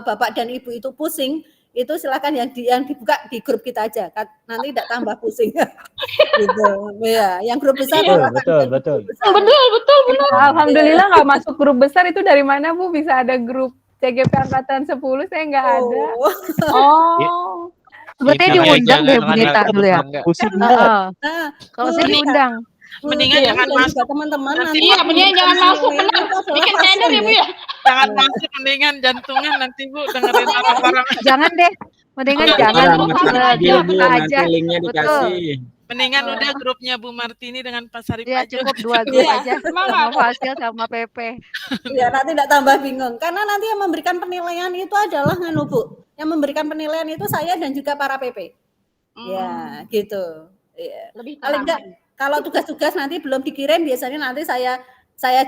Bapak dan Ibu itu pusing, itu silakan yang dibuka di grup kita aja. Nanti tidak tambah pusing. Gitu. Ya, yang grup besar Betul. Betul. Alhamdulillah nggak masuk grup besar itu dari mana Bu? Bisa ada grup CGP angkatan 10, saya nggak ada. Oh. Sepertinya diundang deh Bu Nita dulu ya. Kalau saya diundang. Mendingan jangan masuk teman-teman. Iya, mendingan jangan masuk, benar. Bikin cadar ya Bu ya. Jangan masuk, mendingan jantungan nanti Bu dengerin orang-orang. Jangan deh, mendingan jangan buka aja. linknya dikasih. Mendingan udah grupnya Bu Martini dengan Pak Sarip Ya aja. cukup 2 grup aja, sama Fasil sama Pepe. Ya, nanti tidak tambah bingung. Karena nanti yang memberikan penilaian itu adalah nganu Bu. Yang memberikan penilaian itu saya dan juga para PP. Ya, gitu. Ya. Paling enggak kalau tugas-tugas nanti belum dikirim, biasanya nanti saya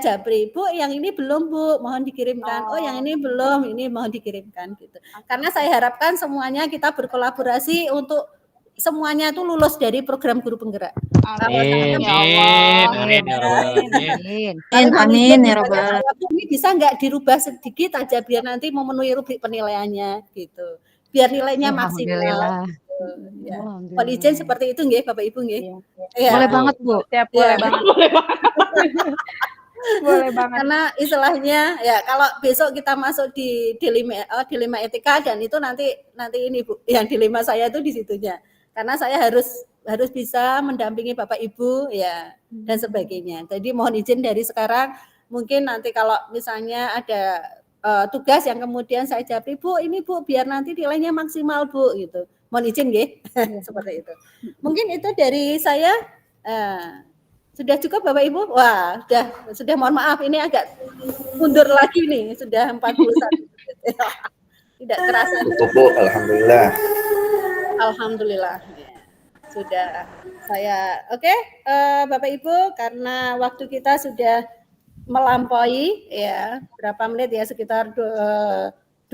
japri, Bu, yang ini belum Bu, mohon dikirimkan. Oh, yang ini belum, ini mohon dikirimkan gitu. Karena saya harapkan semuanya kita berkolaborasi untuk semuanya itu lulus dari program guru penggerak. Amin ya Rabbal Alamin. Ini bisa nggak dirubah sedikit aja biar nanti memenuhi rubrik penilaiannya gitu. Biar nilainya maksimal. Ya. Mohon izin seperti itu nggih Bapak Ibu nggih. Ya. Boleh banget Bu. Siap, boleh banget. Boleh banget. Karena istilahnya ya kalau besok kita masuk di dilema etika dan itu nanti ini Bu, yang dilema saya itu di situnya. Karena saya harus bisa mendampingi Bapak Ibu ya dan sebagainya. Jadi mohon izin dari sekarang, mungkin nanti kalau misalnya ada tugas yang kemudian saya japri, Bu, ini Bu biar nanti nilainya maksimal Bu gitu. Mohon izin nggih. Seperti itu. Mungkin itu dari saya. Sudah cukup Bapak Ibu? Wah, sudah mohon maaf ini agak mundur lagi nih, sudah 41. Tidak terasa. Cukup Bu, alhamdulillah. Alhamdulillah. Sudah saya oke, Bapak Ibu, karena waktu kita sudah melampaui ya, berapa menit ya, sekitar 22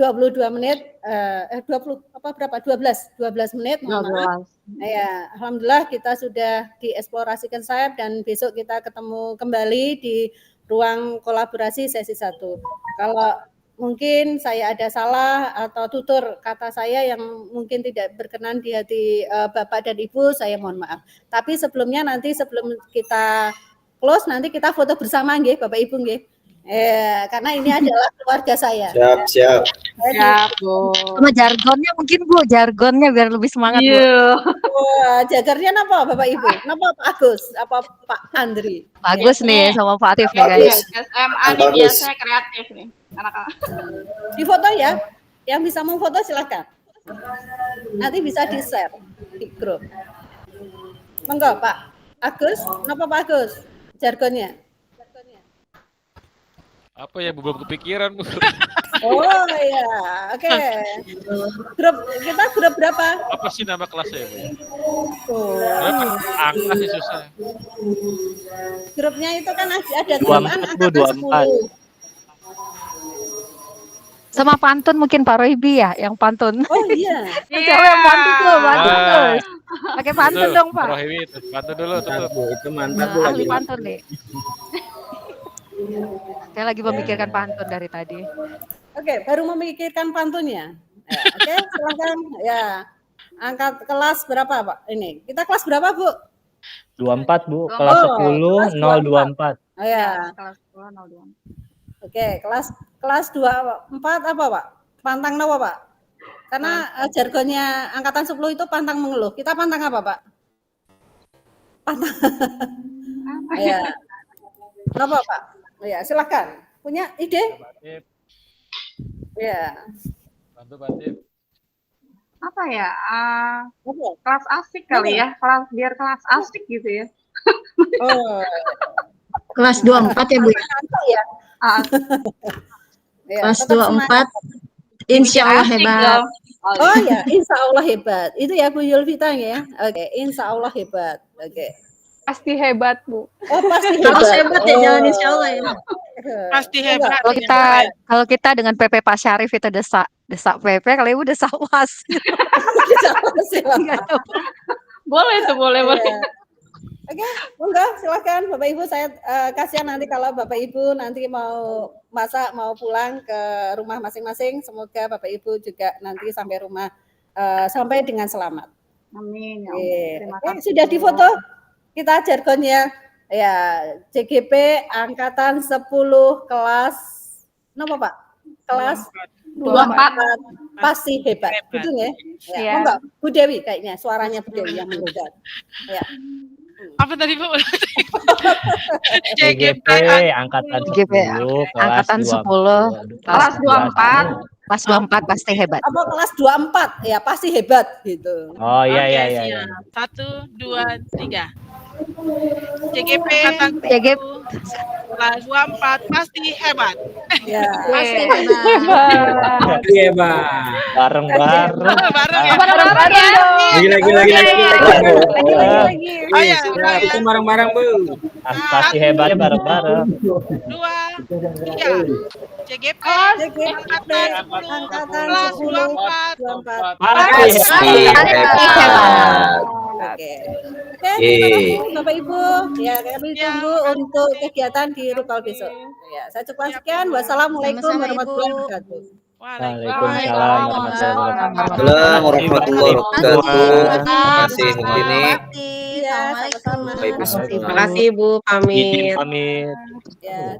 menit 12 menit. Ya, alhamdulillah kita sudah dieksplorasikan sayap dan besok kita ketemu kembali di ruang kolaborasi sesi 1. Kalau mungkin saya ada salah atau tutur kata saya yang mungkin tidak berkenan di hati Bapak dan Ibu, saya mohon maaf. Tapi sebelum kita close nanti kita foto bersama nggih Bapak Ibu nggih. Karena ini adalah keluarga saya. Siap. Bu. Sama jargonnya mungkin Bu, jargonnya biar lebih semangat Bu. Wah, jagarnya apa Bapak Ibu? Napa Pak Agus? Apa Pak Andri? Pak Agus nih sama Pak Atif nih guys. SMA nih biasanya kreatif nih anak-anak. Di foto ya. Yang bisa memfoto silakan. Nanti bisa di-share di grup. Monggo Pak Agus, napa Pak Agus? Jargonnya. Apa ya, belum kepikiran Bu. Oh iya, oke. Grup berapa? Apa sih nama kelasnya Bu? Oh. Angka sih susah. Grupnya itu kan ada 24. Sama pantun mungkin Pak Roybi ya, yang pantun. Oh iya. Yang yang pantun tuh, terus. Pakai pantun dong Pak. Roybi, pantun dulu tuh. Itu mantap Bu. Ahli pantun deh. Saya lagi memikirkan pantun dari tadi. Oke, baru memikirkan pantunnya. Ya, oke, silakan. Ya, angkat kelas berapa Pak? Ini kita kelas berapa Bu? 24 Bu, kelas 10 024. Oh ya. Kelas 10 024. Oke, kelas 24 apa Pak? Pantang apa Pak? Karena jargonnya angkatan 10 itu pantang mengeluh. Kita pantang apa Pak? Pantang. Ya. Kenapa Pak? Ya, silakan. Punya ide? Ya. Untuk Batin. Apa ya? Kelas asik kali ya, biar kelas asik gitu ya. Oh. Kelas 24 ya Bu? Ya. Kelas 24, insya Allah hebat. Oh ya, insya Allah hebat. Itu ya Bu Yulvita ya. Oke, insya Allah hebat. Oke. Pasti hebat Bu. Oh pasti hebat. Harus hebat ya, jangan insya Allah ya. Pasti hebat. Kalau kita dengan PP Pak Syarif itu desak PP, kalau Ibu desak Was. Boleh tuh, boleh. Oke, monggo silakan Bapak Ibu, saya kasihan nanti kalau Bapak Ibu nanti mau masak, mau pulang ke rumah masing-masing. Semoga Bapak Ibu juga nanti sampai rumah sampai dengan selamat. Amin. Ya Allah. Terima Oke, kasih. sudah difoto kita jargonnya ya, CGP angkatan 10 kelas apa Pak? Kelas 24 pasti hebat. Betul ya? Ya, monggo Bu Dewi kayaknya suaranya Bu Dewi yang mengugat. Ya. Apa tadi Bu? CGP angkatan 10 angkatan 10 kelas 24. Kelas 24 pasti hebat. Apa kelas 24 ya pasti hebat gitu. Oh iya Oke, iya iya. siap. 1, 2, 3. CGP angkatan CGP kelas 24 pasti hebat. Ya. Pasti Hebat. Hebat. Bareng-bareng. Bareng ya. Bareng-bareng ya. Lagi. Oh ya, Itu bareng-bareng Bu. Pasti hebatnya bareng-bareng. 2, 3. CGP angkatan 10 kelas 24 Pasti hebat. Oke. Oke, Bapak Ibu, ya kami tunggu untuk kegiatan di Rupal besok. Ya, saya cukupkan sekian. Wassalamualaikum warahmatullahi wabarakatuh. Waalaikumsalam Assalamualaikum warahmatullahi wabarakatuh. Terima kasih Bu Tini. Ya, sama-sama. Terima kasih Bu, pamit. Pamit. Ya.